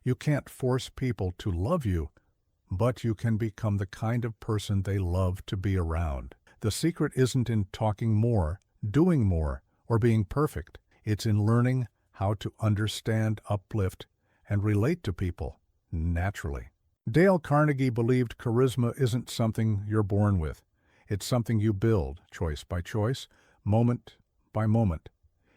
You can't force people to love you, but you can become the kind of person they love to be around. The secret isn't in talking more, doing more, or being perfect. It's in learning how to understand, uplift, and relate to people naturally. Dale Carnegie believed charisma isn't something you're born with. It's something you build, choice by choice, moment by moment.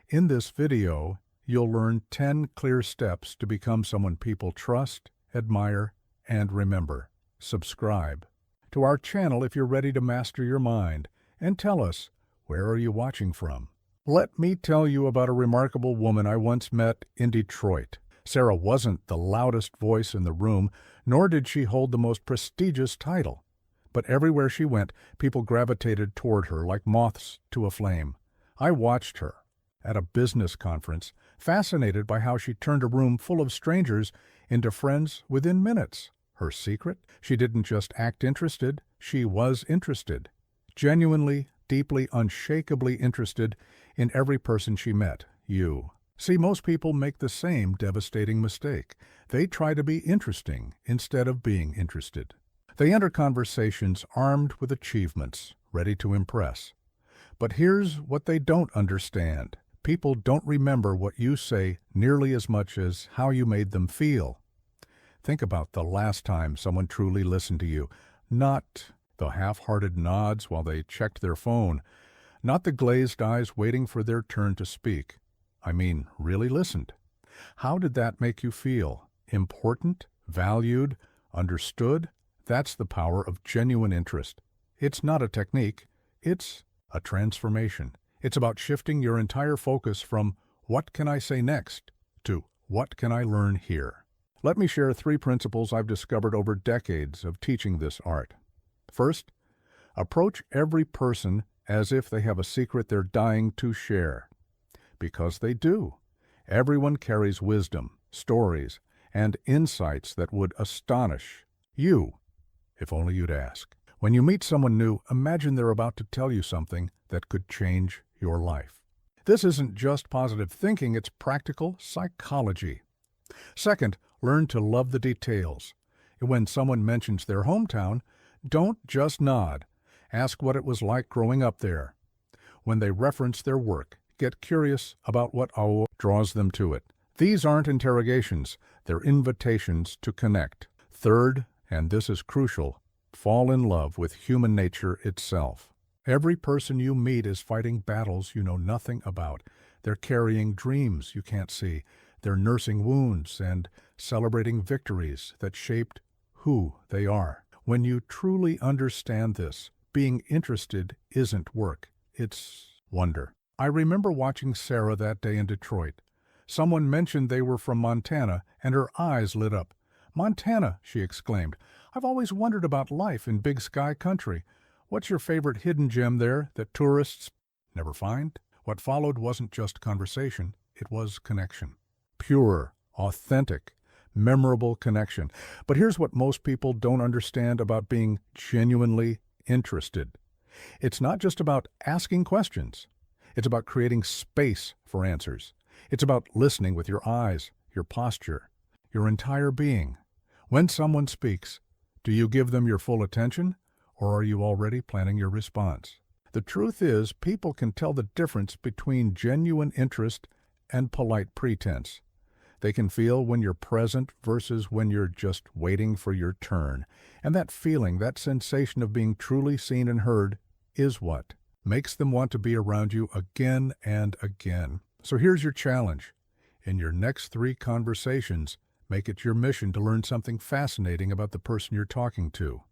In this video, you'll learn 10 clear steps to become someone people trust, admire, and remember. Subscribe to our channel if you're ready to master your mind, and tell us, where are you watching from? Let me tell you about a remarkable woman I once met in Detroit. Sarah wasn't the loudest voice in the room, nor did she hold the most prestigious title. But everywhere she went, people gravitated toward her like moths to a flame. I watched her at a business conference, fascinated by how she turned a room full of strangers into friends within minutes. Her secret? She didn't just act interested, she was interested. Genuinely, deeply, unshakably interested in every person she met, you. See, most people make the same devastating mistake. They try to be interesting instead of being interested. They enter conversations armed with achievements, ready to impress. But here's what they don't understand. People don't remember what you say nearly as much as how you made them feel. Think about the last time someone truly listened to you. Not the half-hearted nods while they checked their phone. Not the glazed eyes waiting for their turn to speak. I mean, really listened. How did that make you feel? Important? Valued? Understood? That's the power of genuine interest. It's not a technique. It's a transformation. It's about shifting your entire focus from what can I say next to what can I learn here. Let me share 3 principles I've discovered over decades of teaching this art. First, approach every person as if they have a secret they're dying to share. Because they do. Everyone carries wisdom, stories, and insights that would astonish you, if only you'd ask. When you meet someone new, imagine they're about to tell you something that could change your life. This isn't just positive thinking, it's practical psychology. Second, learn to love the details. When someone mentions their hometown, don't just nod. Ask what it was like growing up there. When they reference their work, get curious about what draws them to it. These aren't interrogations, they're invitations to connect. Third, and this is crucial, fall in love with human nature itself. Every person you meet is fighting battles you know nothing about. They're carrying dreams you can't see. They're nursing wounds and celebrating victories that shaped who they are. When you truly understand this, being interested isn't work, it's wonder. I remember watching Sarah that day in Detroit. Someone mentioned they were from Montana, and her eyes lit up. "Montana," she exclaimed. "I've always wondered about life in Big Sky country. What's your favorite hidden gem there that tourists never find?" What followed wasn't just conversation, it was connection. Pure, authentic, memorable connection. But here's what most people don't understand about being genuinely interested. It's not just about asking questions. It's about creating space for answers. It's about listening with your eyes, your posture, your entire being. When someone speaks, do you give them your full attention, or are you already planning your response? The truth is, people can tell the difference between genuine interest and polite pretense. They can feel when you're present versus when you're just waiting for your turn. And that feeling, that sensation of being truly seen and heard, is what makes them want to be around you again and again. So here's your challenge. In your next 3 conversations, make it your mission to learn something fascinating about the person you're talking to.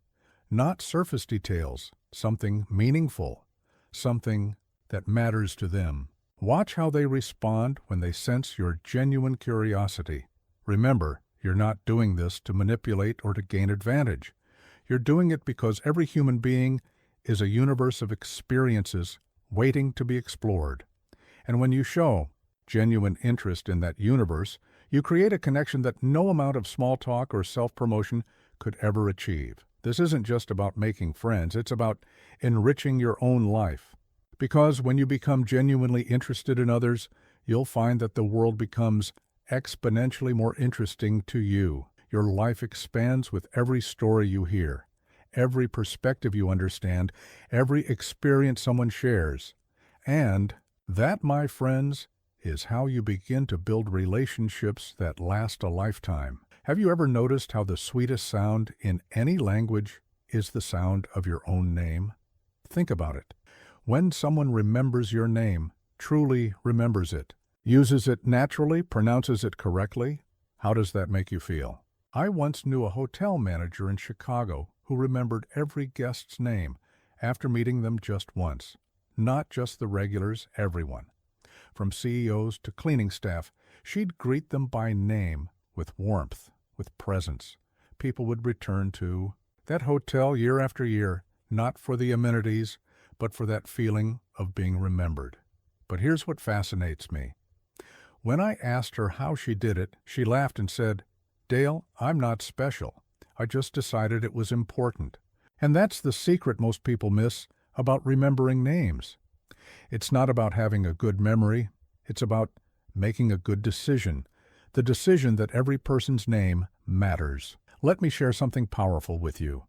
Not surface details, something meaningful, something that matters to them. Watch how they respond when they sense your genuine curiosity. Remember, you're not doing this to manipulate or to gain advantage. You're doing it because every human being is a universe of experiences waiting to be explored. And when you show genuine interest in that universe, you create a connection that no amount of small talk or self-promotion could ever achieve. This isn't just about making friends, it's about enriching your own life. Because when you become genuinely interested in others, you'll find that the world becomes exponentially more interesting to you. Your life expands with every story you hear, every perspective you understand, every experience someone shares. And that, my friends, is how you begin to build relationships that last a lifetime. Have you ever noticed how the sweetest sound in any language is the sound of your own name? Think about it. When someone remembers your name, truly remembers it, uses it naturally, pronounces it correctly, how does that make you feel? I once knew a hotel manager in Chicago who remembered every guest's name after meeting them just once. Not just the regulars, everyone. From CEOs to cleaning staff, she'd greet them by name with warmth, with presence. People would return to that hotel year after year, not for the amenities, but for that feeling of being remembered. But here's what fascinates me. When I asked her how she did it, she laughed and said, "Dale, I'm not special. I just decided it was important." And that's the secret most people miss about remembering names. It's not about having a good memory. It's about making a good decision. The decision that every person's name matters. Let me share something powerful with you.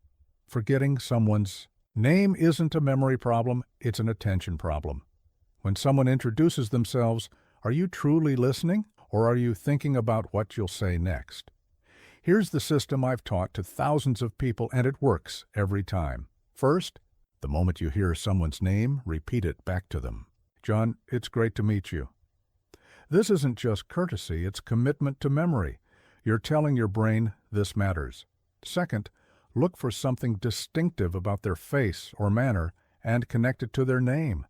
Forgetting someone's name isn't a memory problem, it's an attention problem. When someone introduces themselves, are you truly listening, or are you thinking about what you'll say next? Here's the system I've taught to thousands of people, and it works every time. First, the moment you hear someone's name, repeat it back to them. "John, it's great to meet you." This isn't just courtesy, it's commitment to memory. You're telling your brain this matters. Second, look for something distinctive about their face or manner and connect it to their name.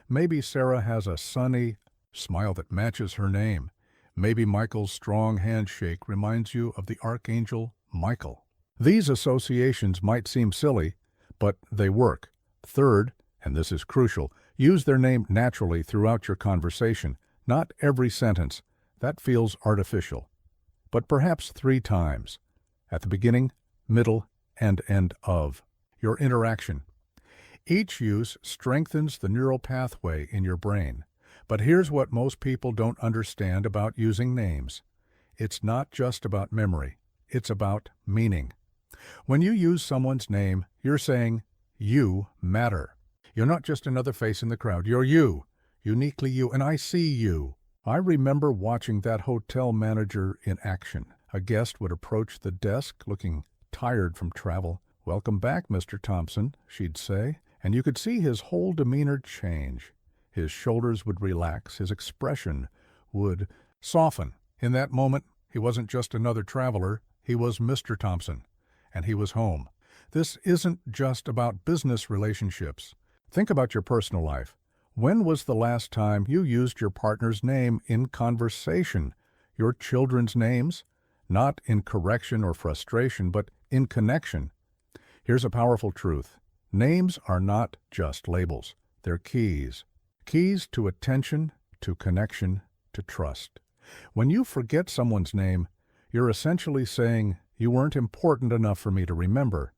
Maybe Sarah has a sunny smile that matches her name. Maybe Michael's strong handshake reminds you of the Archangel Michael. These associations might seem silly, but they work. Third, and this is crucial, use their name naturally throughout your conversation, not every sentence. That feels artificial. But perhaps 3 times, at the beginning, middle, and end of your interaction. Each use strengthens the neural pathway in your brain. But here's what most people don't understand about using names. It's not just about memory. It's about meaning. When you use someone's name, you're saying, "You matter." You're not just another face in the crowd. You're you, uniquely you, and I see you. I remember watching that hotel manager in action. A guest would approach the desk looking tired from travel. "Welcome back, Mr. Thompson," she'd say, and you could see his whole demeanor change. His shoulders would relax, his expression would soften. In that moment, he wasn't just another traveler, he was Mr. Thompson, and he was home. This isn't just about business relationships. Think about your personal life. When was the last time you used your partner's name in conversation? Your children's names? Not in correction or frustration, but in connection. Here's a powerful truth. Names are not just labels. They're keys. Keys to attention, to connection, to trust. When you forget someone's name, you're essentially saying, "You weren't important enough for me to remember."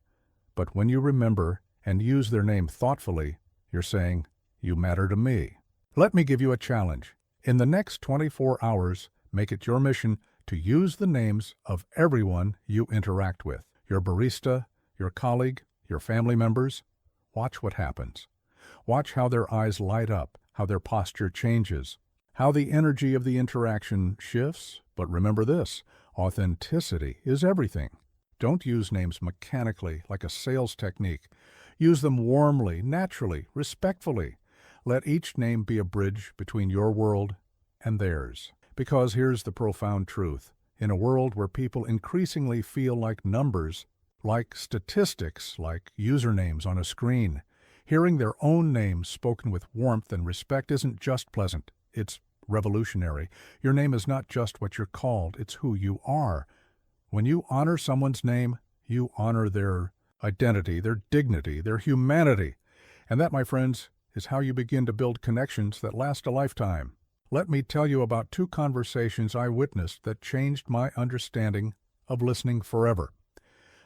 But when you remember and use their name thoughtfully, you're saying, "You matter to me." Let me give you a challenge. In the next 24 hours, make it your mission to use the names of everyone you interact with. Your barista, your colleague, your family members. Watch what happens. Watch how their eyes light up, how their posture changes, how the energy of the interaction shifts. But remember this, authenticity is everything. Don't use names mechanically like a sales technique. Use them warmly, naturally, respectfully. Let each name be a bridge between your world and theirs. Because here's the profound truth. In a world where people increasingly feel like numbers, like statistics, like usernames on a screen, hearing their own name spoken with warmth and respect isn't just pleasant, it's revolutionary. Your name is not just what you're called, it's who you are. When you honor someone's name, you honor their identity, their dignity, their humanity. And that, my friends, is how you begin to build connections that last a lifetime. Let me tell you about 2 conversations I witnessed that changed my understanding of listening forever.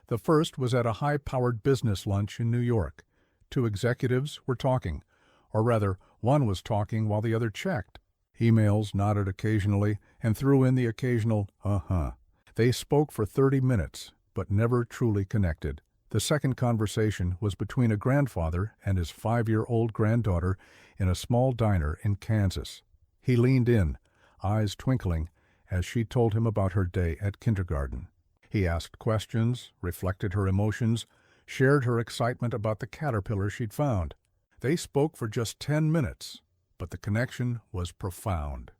The first was at a high-powered business lunch in New York. 2 executives were talking, or rather, one was talking while the other checked. Emails, nodded occasionally, and threw in the occasional uh-huh. They spoke for 30 minutes, but never truly connected. The second conversation was between a grandfather and his 5-year-old granddaughter in a small diner in Kansas. He leaned in, eyes twinkling, as she told him about her day at kindergarten. He asked questions, reflected her emotions, shared her excitement about the caterpillar she'd found. They spoke for just 10 minutes, but the connection was profound.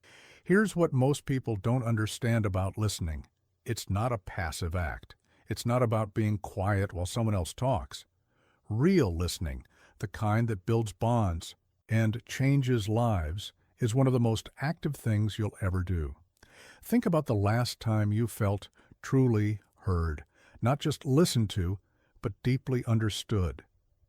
Here's what most people don't understand about listening. It's not a passive act. It's not about being quiet while someone else talks. Real listening, the kind that builds bonds and changes lives, is one of the most active things you'll ever do. Think about the last time you felt truly heard, not just listened to, but deeply understood.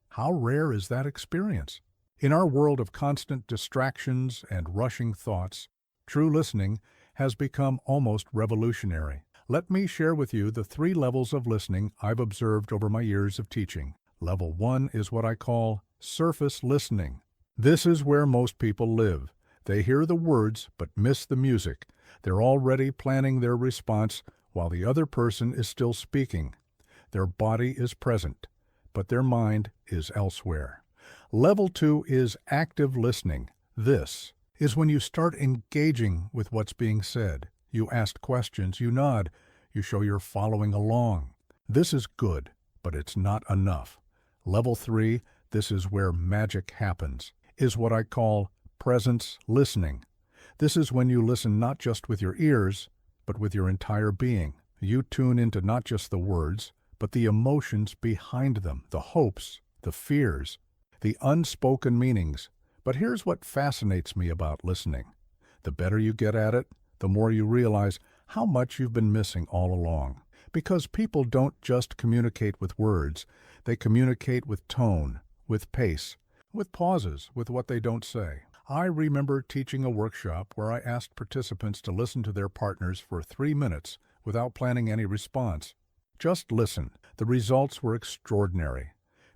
How rare is that experience? In our world of constant distractions and rushing thoughts, true listening has become almost revolutionary. Let me share with you the 3 levels of listening I've observed over my years of teaching. Level 1 is what I call surface listening. This is where most people live. They hear the words but miss the music. They're already planning their response while the other person is still speaking. Their body is present, but their mind is elsewhere. Level 2 is active listening. This is when you start engaging with what's being said. You ask questions, you nod, you show you're following along. This is good, but it's not enough. Level 3, this is where magic happens, is what I call presence listening. This is when you listen not just with your ears, but with your entire being. You tune into not just the words, but the emotions behind them, the hopes, the fears, the unspoken meanings. But here's what fascinates me about listening. The better you get at it, the more you realize how much you've been missing all along. Because people don't just communicate with words, they communicate with tone, with pace, with pauses, with what they don't say. I remember teaching a workshop where I asked participants to listen to their partners for 3 minutes without planning any response. Just listen. The results were extraordinary.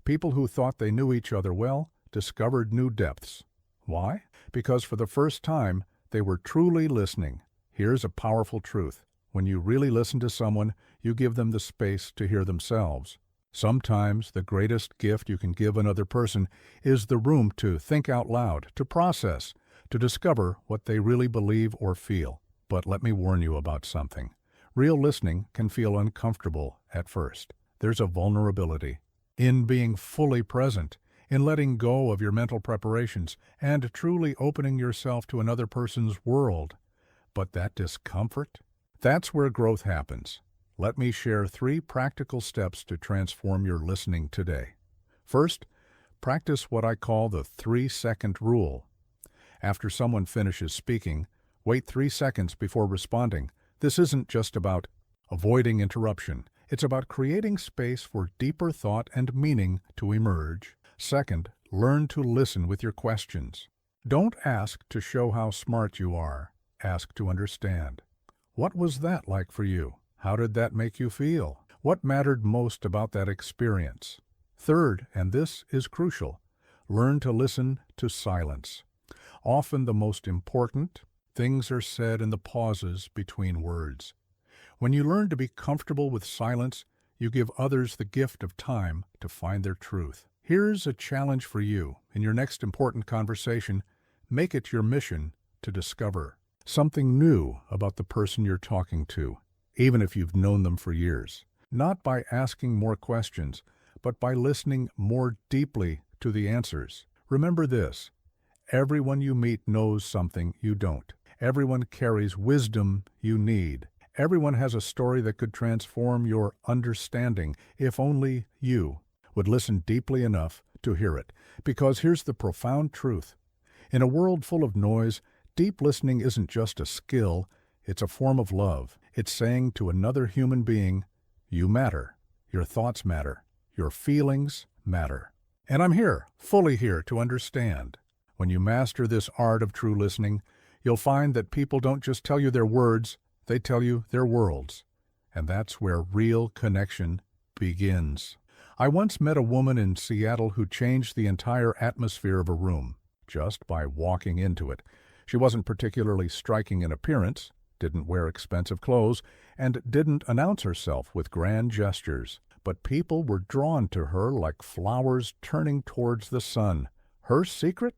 People who thought they knew each other well discovered new depths. Why? Because for the first time, they were truly listening. Here's a powerful truth. When you really listen to someone, you give them the space to hear themselves. Sometimes the greatest gift you can give another person is the room to think out loud, to process, to discover what they really believe or feel. But let me warn you about something. Real listening can feel uncomfortable at first. There's a vulnerability in being fully present, in letting go of your mental preparations, and truly opening yourself to another person's world. But that discomfort? That's where growth happens. Let me share 3 practical steps to transform your listening today. First, practice what I call the 3-second rule. After someone finishes speaking, wait 3 seconds before responding. This isn't just about avoiding interruption. It's about creating space for deeper thought and meaning to emerge. Second, learn to listen with your questions. Don't ask to show how smart you are. Ask to understand. What was that like for you? How did that make you feel? What mattered most about that experience? Third, and this is crucial, learn to listen to silence. Often the most important things are said in the pauses between words. When you learn to be comfortable with silence, you give others the gift of time to find their truth. Here's a challenge for you. In your next important conversation, make it your mission to discover something new about the person you're talking to, even if you've known them for years. Not by asking more questions, but by listening more deeply to the answers. Remember this: everyone you meet knows something you don't. Everyone carries wisdom you need. Everyone has a story that could transform your understanding if only you would listen deeply enough to hear it. Because here's the profound truth. In a world full of noise, deep listening isn't just a skill, it's a form of love. It's saying to another human being, you matter, your thoughts matter, your feelings matter. And I'm here, fully here to understand. When you master this art of true listening, you'll find that people don't just tell you their words, they tell you their worlds. And that's where real connection begins. I once met a woman in Seattle who changed the entire atmosphere of a room just by walking into it. She wasn't particularly striking in appearance, didn't wear expensive clothes, and didn't announce herself with grand gestures. But people were drawn to her like flowers turning towards the sun. Her secret?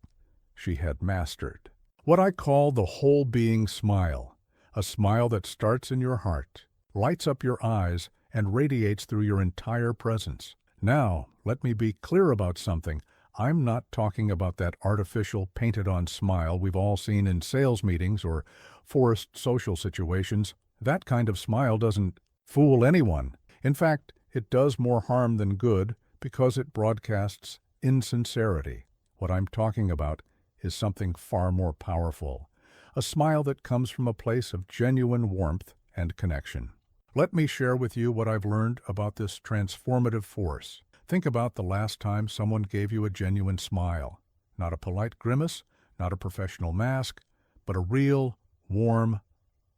She had mastered. What I call the whole-being smile. A smile that starts in your heart, lights up your eyes, and radiates through your entire presence. Now, let me be clear about something. I'm not talking about that artificial, painted-on smile we've all seen in sales meetings or forced social situations. That kind of smile doesn't fool anyone. In fact, it does more harm than good because it broadcasts insincerity. What I'm talking about is something far more powerful. A smile that comes from a place of genuine warmth and connection. Let me share with you what I've learned about this transformative force. Think about the last time someone gave you a genuine smile. Not a polite grimace, not a professional mask, but a real, warm,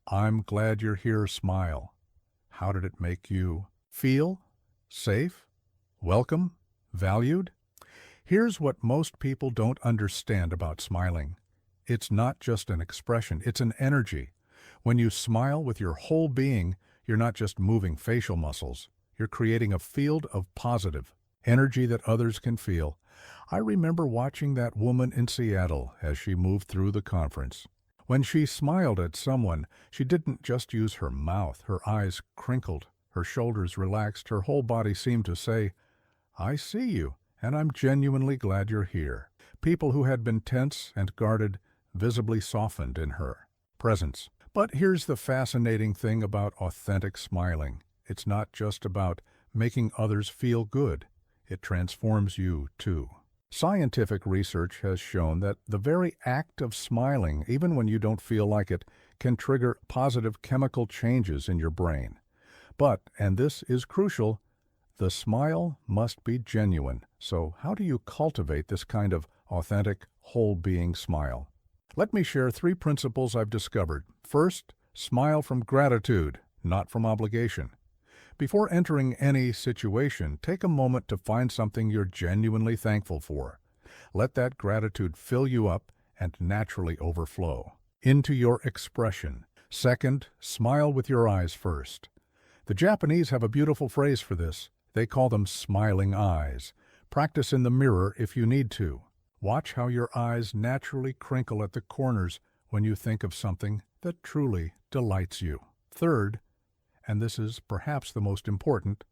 I'm glad you're here smile. How did it make you feel? Safe? Welcome? Valued? Here's what most people don't understand about smiling. It's not just an expression, it's an energy. When you smile with your whole being, you're not just moving facial muscles. You're creating a field of positive energy that others can feel. I remember watching that woman in Seattle as she moved through the conference. When she smiled at someone, she didn't just use her mouth. Her eyes crinkled, her shoulders relaxed, her whole body seemed to say, I see you, and I'm genuinely glad you're here. People who had been tense and guarded visibly softened in her presence. But here's the fascinating thing about authentic smiling. It's not just about making others feel good. It transforms you, too. Scientific research has shown that the very act of smiling, even when you don't feel like it, can trigger positive chemical changes in your brain. But, and this is crucial, the smile must be genuine. So how do you cultivate this kind of authentic, whole-being smile? Let me share 3 principles I've discovered. First, smile from gratitude, not from obligation. Before entering any situation, take a moment to find something you're genuinely thankful for. Let that gratitude fill you up and naturally overflow into your expression. Second, smile with your eyes first. The Japanese have a beautiful phrase for this. They call them smiling eyes. Practice in the mirror if you need to. Watch how your eyes naturally crinkle at the corners when you think of something that truly delights you. Third, and this is perhaps the most important,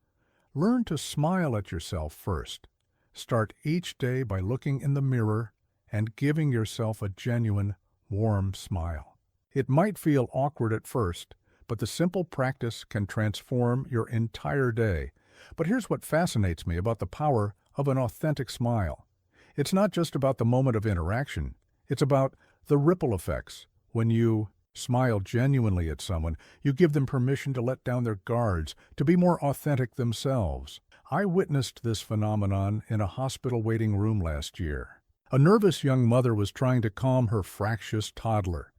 learn to smile at yourself first. Start each day by looking in the mirror and giving yourself a genuine, warm smile. It might feel awkward at first, but the simple practice can transform your entire day. But here's what fascinates me about the power of an authentic smile. It's not just about the moment of interaction. It's about the ripple effects. When you smile genuinely at someone, you give them permission to let down their guards, to be more authentic themselves. I witnessed this phenomenon in a hospital waiting room last year. A nervous young mother was trying to calm her fractious toddler.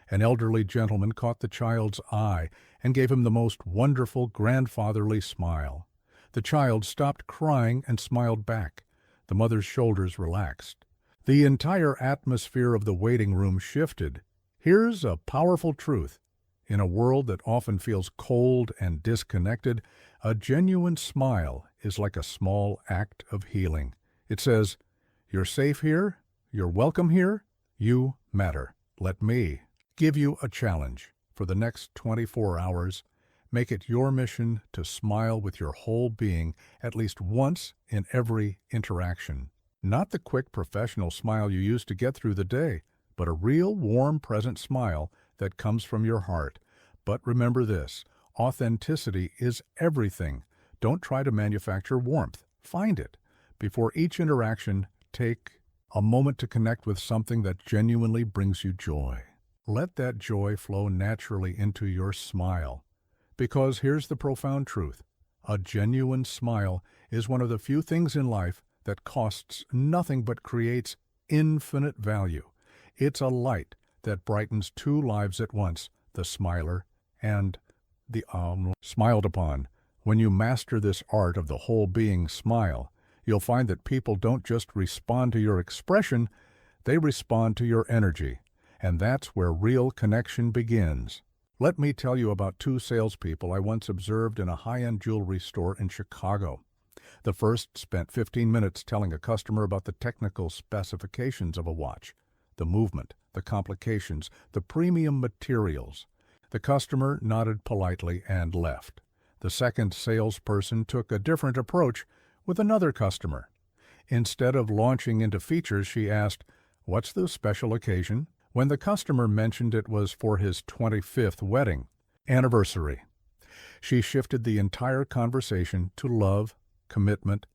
An elderly gentleman caught the child's eye and gave him the most wonderful grandfatherly smile. The child stopped crying and smiled back. The mother's shoulders relaxed. The entire atmosphere of the waiting room shifted. Here's a powerful truth. In a world that often feels cold and disconnected, a genuine smile is like a small act of healing. It says, you're safe here, you're welcome here, you matter. Let me give you a challenge. For the next 24 hours, make it your mission to smile with your whole being at least once in every interaction. Not the quick professional smile you use to get through the day, but a real warm, present smile that comes from your heart. But remember this, authenticity is everything. Don't try to manufacture warmth. Find it. Before each interaction, take a moment to connect with something that genuinely brings you joy. Let that joy flow naturally into your smile. Because here's the profound truth. A genuine smile is one of the few things in life that costs nothing but creates infinite value. It's a light that brightens 2 lives at once, the smiler and the smiled upon. When you master this art of the whole being smile, you'll find that people don't just respond to your expression, they respond to your energy. And that's where real connection begins. Let me tell you about two salespeople I once observed in a high-end jewelry store in Chicago. The first spent 15 minutes telling a customer about the technical specifications of a watch, the movement, the complications, the premium materials. The customer nodded politely and left. The second salesperson took a different approach with another customer. Instead of launching into features, she asked, "What's the special occasion?" When the customer mentioned it was for his 25th wedding anniversary, she shifted the entire conversation to love, commitment,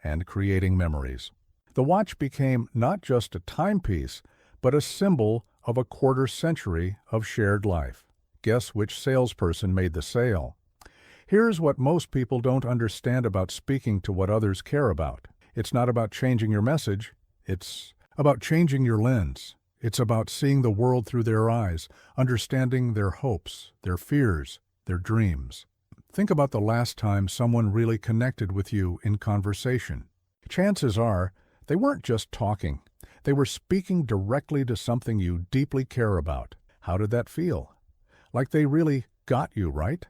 and creating memories. The watch became not just a timepiece, but a symbol of a quarter century of shared life. Guess which salesperson made the sale? Here's what most people don't understand about speaking to what others care about. It's not about changing your message. It's about changing your lens. It's about seeing the world through their eyes, understanding their hopes, their fears, their dreams. Think about the last time someone really connected with you in conversation. Chances are they weren't just talking. They were speaking directly to something you deeply care about. How did that feel? Like they really got you, right?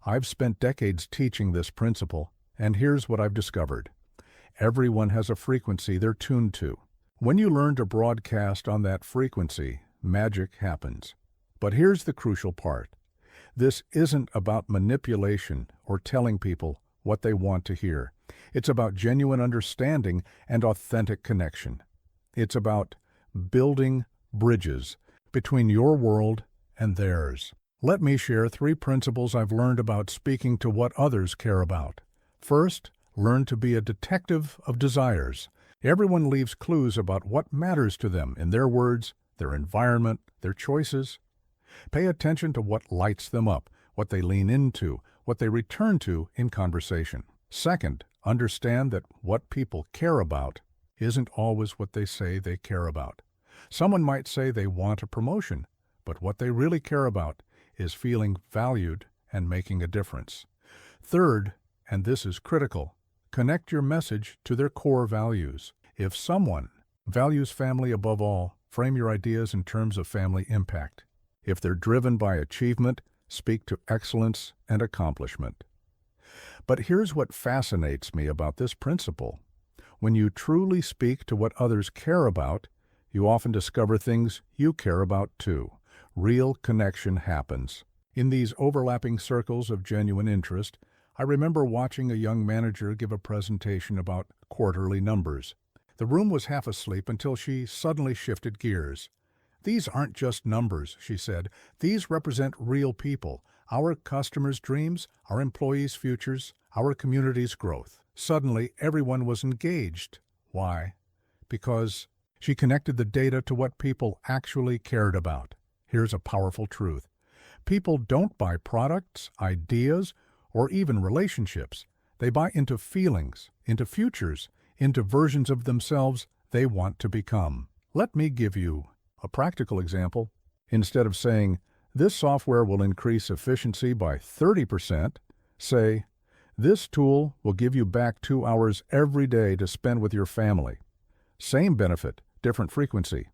I've spent decades teaching this principle, and here's what I've discovered. Everyone has a frequency they're tuned to. When you learn to broadcast on that frequency, magic happens. But here's the crucial part. This isn't about manipulation or telling people what they want to hear. It's about genuine understanding and authentic connection. It's about building bridges between your world and theirs. Let me share 3 principles I've learned about speaking to what others care about. First, learn to be a detective of desires. Everyone leaves clues about what matters to them in their words, their environment, their choices. Pay attention to what lights them up, what they lean into, what they return to in conversation. Second, understand that what people care about isn't always what they say they care about. Someone might say they want a promotion, but what they really care about is feeling valued and making a difference. Third, and this is critical, connect your message to their core values. If someone values family above all, frame your ideas in terms of family impact. If they're driven by achievement, speak to excellence and accomplishment. But here's what fascinates me about this principle. When you truly speak to what others care about, you often discover things you care about too. Real connection happens. In these overlapping circles of genuine interest, I remember watching a young manager give a presentation about quarterly numbers. The room was half asleep until she suddenly shifted gears. "These aren't just numbers," she said. "These represent real people, our customers' dreams, our employees' futures, our community's growth." Suddenly, everyone was engaged. Why? Because she connected the data to what people actually cared about. Here's a powerful truth. People don't buy products, ideas, or even relationships. They buy into feelings, into futures, into versions of themselves they want to become. Let me give you a practical example. Instead of saying, "This software will increase efficiency by 30%, say, "This tool will give you back 2 hours every day to spend with your family." Same benefit, different frequency.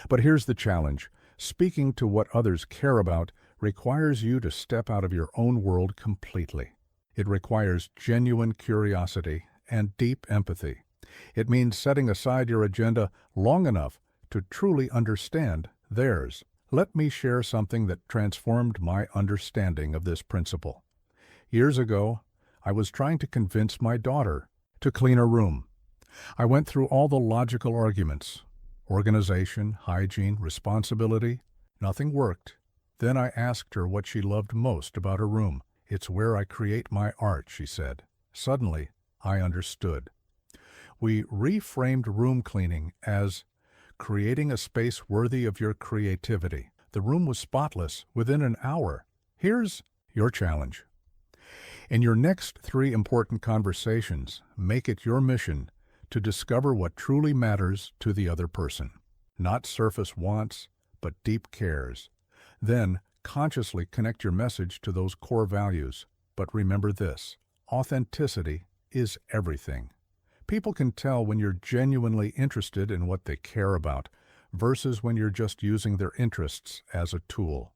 But here's the challenge. Speaking to what others care about requires you to step out of your own world completely. It requires genuine curiosity and deep empathy. It means setting aside your agenda long enough to truly understand theirs. Let me share something that transformed my understanding of this principle. Years ago, I was trying to convince my daughter to clean her room. I went through all the logical arguments: organization, hygiene, responsibility. Nothing worked. Then I asked her what she loved most about her room. "It's where I create my art," she said. Suddenly, I understood. We reframed room cleaning as creating a space worthy of your creativity. The room was spotless within an hour. Here's your challenge. In your next 3 important conversations, make it your mission to discover what truly matters to the other person. Not surface wants, but deep cares. Then, consciously connect your message to those core values. But remember this: authenticity is everything. People can tell when you're genuinely interested in what they care about. versus when you're just using their interests as a tool.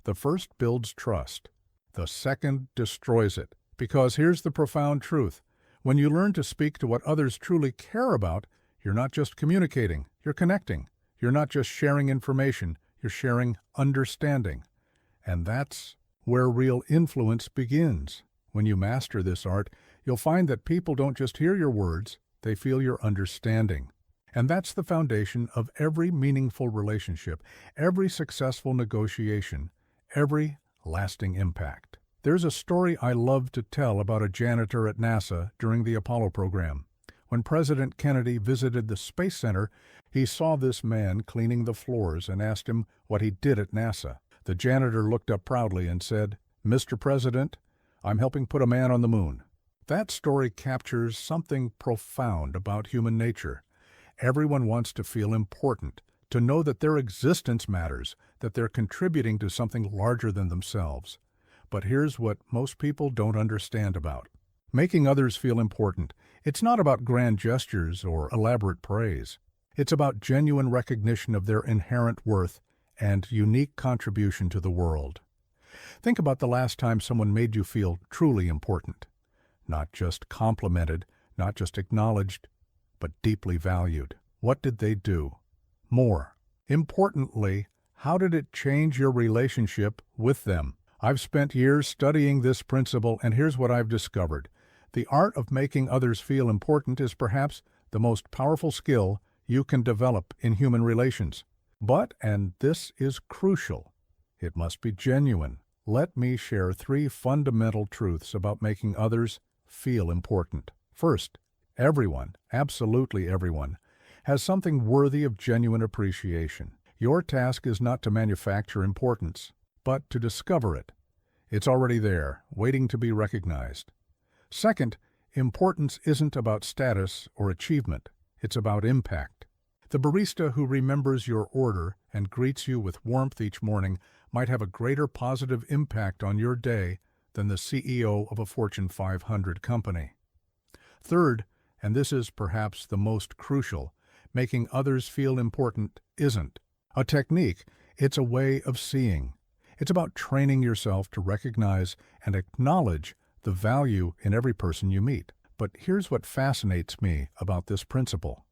The first builds trust. The second destroys it. Because here's the profound truth. When you learn to speak to what others truly care about, you're not just communicating, you're connecting. You're not just sharing information, you're sharing understanding. And that's where real influence begins. When you master this art, you'll find that people don't just hear your words, they feel your understanding. And that's the foundation of every meaningful relationship, every successful negotiation, every lasting impact. There's a story I love to tell about a janitor at NASA during the Apollo program. When President Kennedy visited the Space Center, he saw this man cleaning the floors and asked him what he did at NASA. The janitor looked up proudly and said, "Mr. President, I'm helping put a man on the moon." That story captures something profound about human nature. Everyone wants to feel important, to know that their existence matters, that they're contributing to something larger than themselves. But here's what most people don't understand about making others feel important. It's not about grand gestures or elaborate praise. It's about genuine recognition of their inherent worth and unique contribution to the world. Think about the last time someone made you feel truly important. Not just complimented, not just acknowledged, but deeply valued. What did they do? More importantly, how did it change your relationship with them? I've spent years studying this principle, and here's what I've discovered. The art of making others feel important is perhaps the most powerful skill you can develop in human relations. But, and this is crucial, it must be genuine. Let me share 3 fundamental truths about making others feel important. First, everyone, absolutely everyone, has something worthy of genuine appreciation. Your task is not to manufacture importance, but to discover it. It's already there, waiting to be recognized. Second, importance isn't about status or achievement. It's about impact. The barista who remembers your order and greets you with warmth each morning might have a greater positive impact on your day than the CEO of a Fortune 500 company. Third, and this is perhaps the most crucial, making others feel important isn't a technique, it's a way of seeing. It's about training yourself to recognize and acknowledge the value in every person you meet. But here's what fascinates me about this principle.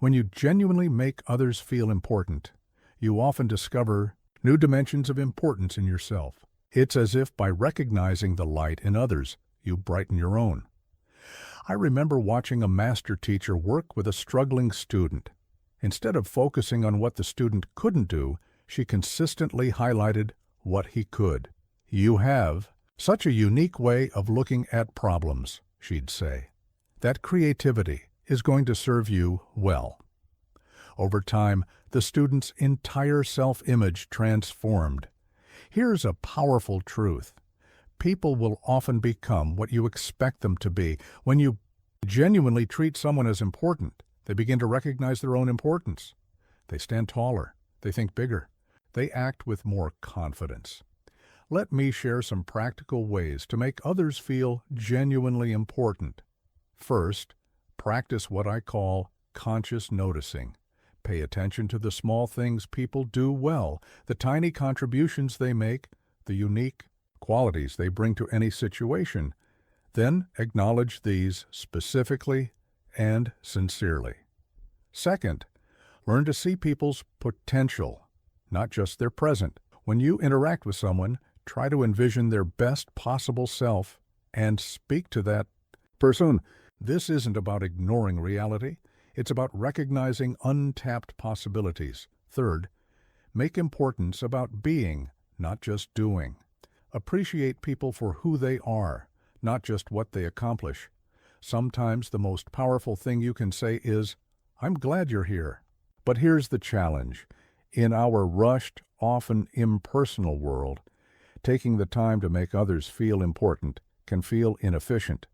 When you genuinely make others feel important, you often discover new dimensions of importance in yourself. It's as if by recognizing the light in others, you brighten your own. I remember watching a master teacher work with a struggling student. Instead of focusing on what the student couldn't do, she consistently highlighted what he could. "You have such a unique way of looking at problems," she'd say. "That creativity is going to serve you well." Over time, the student's entire self-image transformed. Here's a powerful truth. People will often become what you expect them to be. When you genuinely treat someone as important, they begin to recognize their own importance. They stand taller. They think bigger. They act with more confidence. Let me share some practical ways to make others feel genuinely important. First, practice what I call conscious noticing. Pay attention to the small things people do well, the tiny contributions they make, the unique qualities they bring to any situation. Then acknowledge these specifically and sincerely. Second, learn to see people's potential, not just their present. When you interact with someone, try to envision their best possible self and speak to that person. This isn't about ignoring reality. It's about recognizing untapped possibilities. Third, make importance about being, not just doing. Appreciate people for who they are, not just what they accomplish. Sometimes the most powerful thing you can say is, "I'm glad you're here." But here's the challenge. In our rushed, often impersonal world, taking the time to make others feel important can feel inefficient.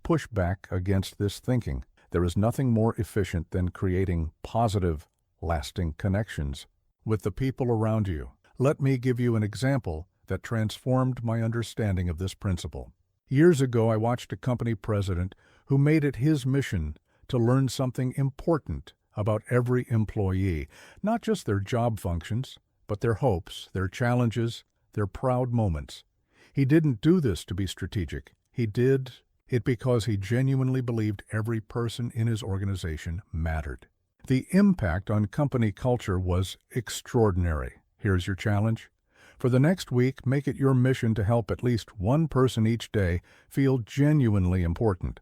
Push back against this thinking. There is nothing more efficient than creating positive, lasting connections with the people around you. Let me give you an example that transformed my understanding of this principle. Years ago, I watched a company president who made it his mission to learn something important about every employee, not just their job functions, but their hopes, their challenges, their proud moments. He didn't do this to be strategic. He did it because he genuinely believed every person in his organization mattered. The impact on company culture was extraordinary. Here's your challenge. For the next week, make it your mission to help at least one person each day feel genuinely important,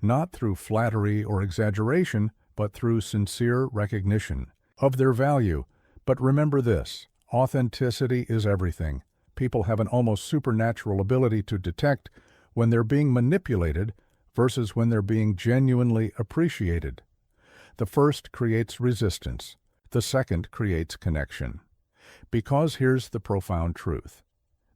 not through flattery or exaggeration, but through sincere recognition of their value. But remember this, authenticity is everything. People have an almost supernatural ability to detect when they're being manipulated versus when they're being genuinely appreciated. The first creates resistance. The second creates connection. Because here's the profound truth.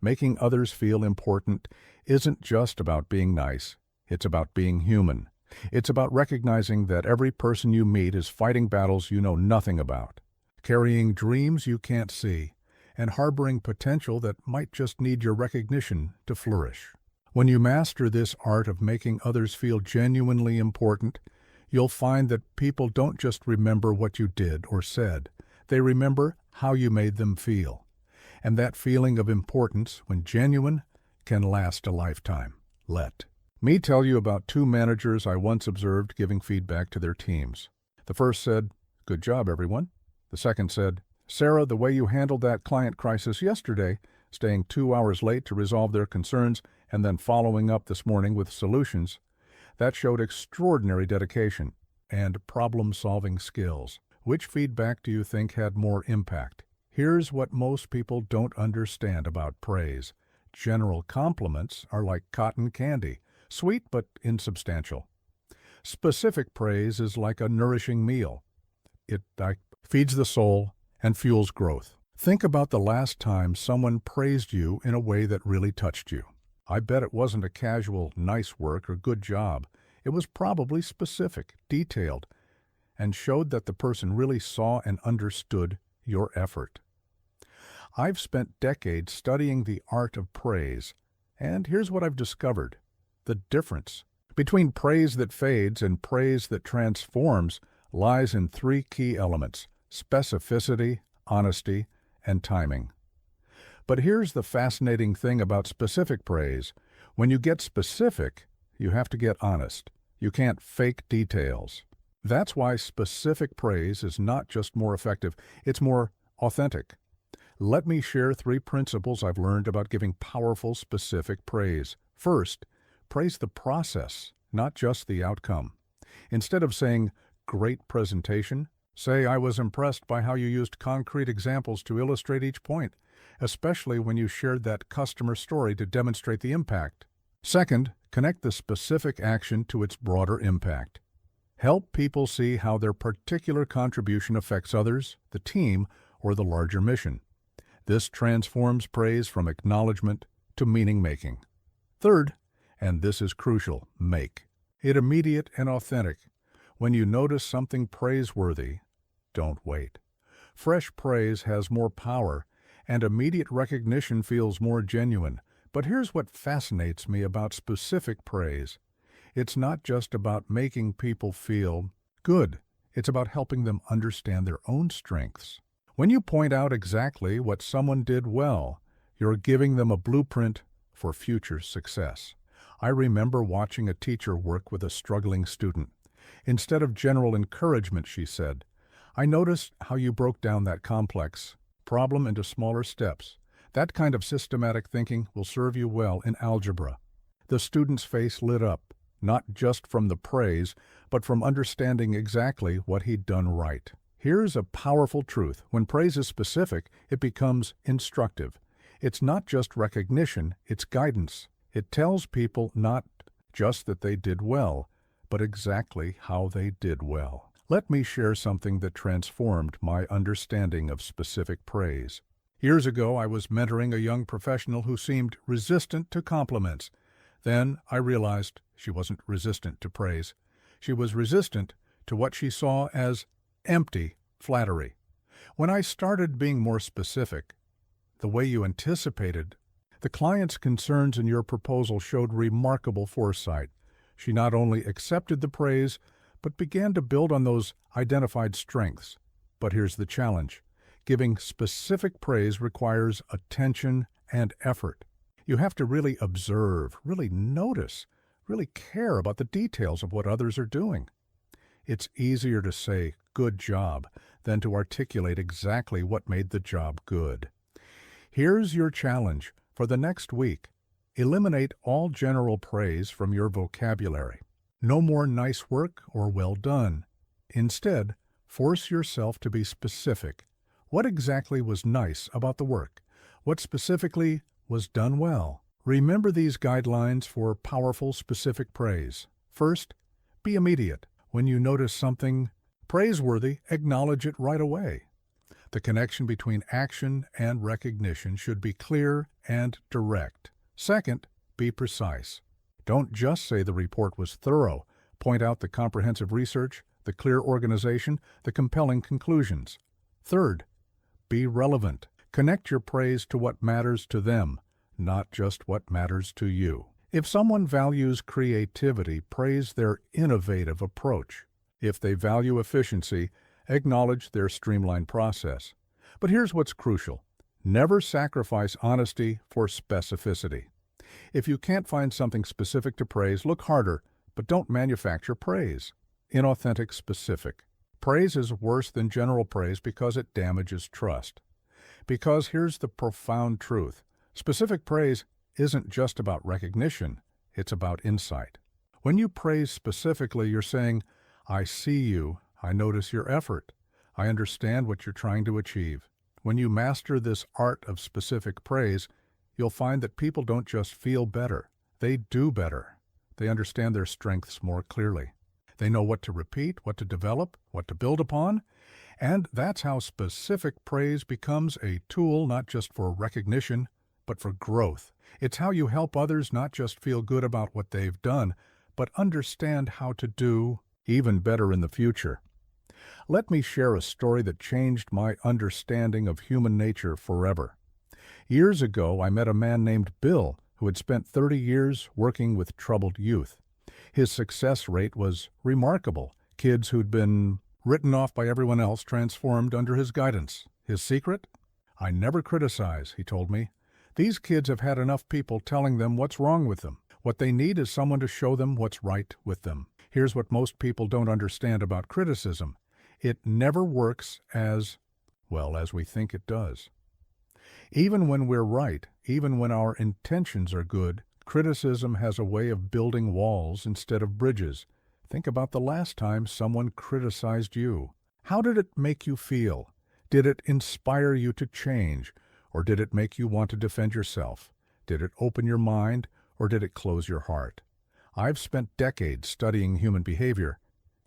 Making others feel important isn't just about being nice. It's about being human. It's about recognizing that every person you meet is fighting battles you know nothing about, carrying dreams you can't see, and harboring potential that might just need your recognition to flourish. When you master this art of making others feel genuinely important, you'll find that people don't just remember what you did or said. They remember how you made them feel. And that feeling of importance, when genuine, can last a lifetime. Let me tell you about two managers I once observed giving feedback to their teams. The first said, "Good job, everyone." The second said, "Sarah, the way you handled that client crisis yesterday, staying 2 hours late to resolve their concerns and then following up this morning with solutions, that showed extraordinary dedication and problem-solving skills." Which feedback do you think had more impact? Here's what most people don't understand about praise. General compliments are like cotton candy, sweet but insubstantial. Specific praise is like a nourishing meal. It feeds the soul and fuels growth. Think about the last time someone praised you in a way that really touched you. I bet it wasn't a casual, nice work or good job. It was probably specific, detailed, and showed that the person really saw and understood your effort. I've spent decades studying the art of praise, and here's what I've discovered. The difference between praise that fades and praise that transforms lies in three key elements: specificity, honesty, and timing. But here's the fascinating thing about specific praise. When you get specific, you have to get honest. You can't fake details. That's why specific praise is not just more effective, it's more authentic. Let me share 3 principles I've learned about giving powerful, specific praise. First, praise the process, not just the outcome. Instead of saying, "Great presentation," say, "I was impressed by how you used concrete examples to illustrate each point, especially when you shared that customer story to demonstrate the impact." Second, connect the specific action to its broader impact. Help people see how their particular contribution affects others, the team, or the larger mission. This transforms praise from acknowledgement to meaning-making. Third, and this is crucial, make it immediate and authentic. When you notice something praiseworthy, don't wait. Fresh praise has more power, and immediate recognition feels more genuine. But here's what fascinates me about specific praise. It's not just about making people feel good. It's about helping them understand their own strengths. When you point out exactly what someone did well, you're giving them a blueprint for future success. I remember watching a teacher work with a struggling student. Instead of general encouragement, she said, "I noticed how you broke down that complex problem into smaller steps. That kind of systematic thinking will serve you well in algebra." The student's face lit up, not just from the praise, but from understanding exactly what he'd done right. Here's a powerful truth. When praise is specific, it becomes instructive. It's not just recognition, it's guidance. It tells people not just that they did well, but exactly how they did well. Let me share something that transformed my understanding of specific praise. Years ago, I was mentoring a young professional who seemed resistant to compliments. Then I realized she wasn't resistant to praise. She was resistant to what she saw as empty flattery. When I started being more specific, the way you anticipated, the client's concerns in your proposal showed remarkable foresight. She not only accepted the praise, but began to build on those identified strengths. But here's the challenge. Giving specific praise requires attention and effort. You have to really observe, really notice, really care about the details of what others are doing. It's easier to say, "good job," than to articulate exactly what made the job good. Here's your challenge for the next week. Eliminate all general praise from your vocabulary. No more "nice work" or "well done." Instead, force yourself to be specific. What exactly was nice about the work? What specifically was done well? Remember these guidelines for powerful, specific praise. First, be immediate. When you notice something praiseworthy, acknowledge it right away. The connection between action and recognition should be clear and direct. Second, be precise. Don't just say the report was thorough. Point out the comprehensive research, the clear organization, the compelling conclusions. Third, be relevant. Connect your praise to what matters to them, not just what matters to you. If someone values creativity, praise their innovative approach. If they value efficiency, acknowledge their streamlined process. But here's what's crucial. Never sacrifice honesty for specificity. If you can't find something specific to praise, look harder, but don't manufacture praise. Inauthentic specific. Praise is worse than general praise because it damages trust. Because here's the profound truth. Specific praise isn't just about recognition, it's about insight. When you praise specifically, you're saying, "I see you, I notice your effort, I understand what you're trying to achieve." When you master this art of specific praise, you'll find that people don't just feel better, they do better. They understand their strengths more clearly. They know what to repeat, what to develop, what to build upon, and that's how specific praise becomes a tool not just for recognition, but for growth. It's how you help others not just feel good about what they've done, but understand how to do even better in the future. Let me share a story that changed my understanding of human nature forever. Years ago, I met a man named Bill who had spent 30 years working with troubled youth. His success rate was remarkable. Kids who'd been written off by everyone else transformed under his guidance. His secret? "I never criticize," he told me. "These kids have had enough people telling them what's wrong with them. What they need is someone to show them what's right with them." Here's what most people don't understand about criticism. It never works as we think it does. Even when we're right, even when our intentions are good, criticism has a way of building walls instead of bridges. Think about the last time someone criticized you. How did it make you feel? Did it inspire you to change? Or did it make you want to defend yourself? Did it open your mind, or did it close your heart? I've spent decades studying human behavior,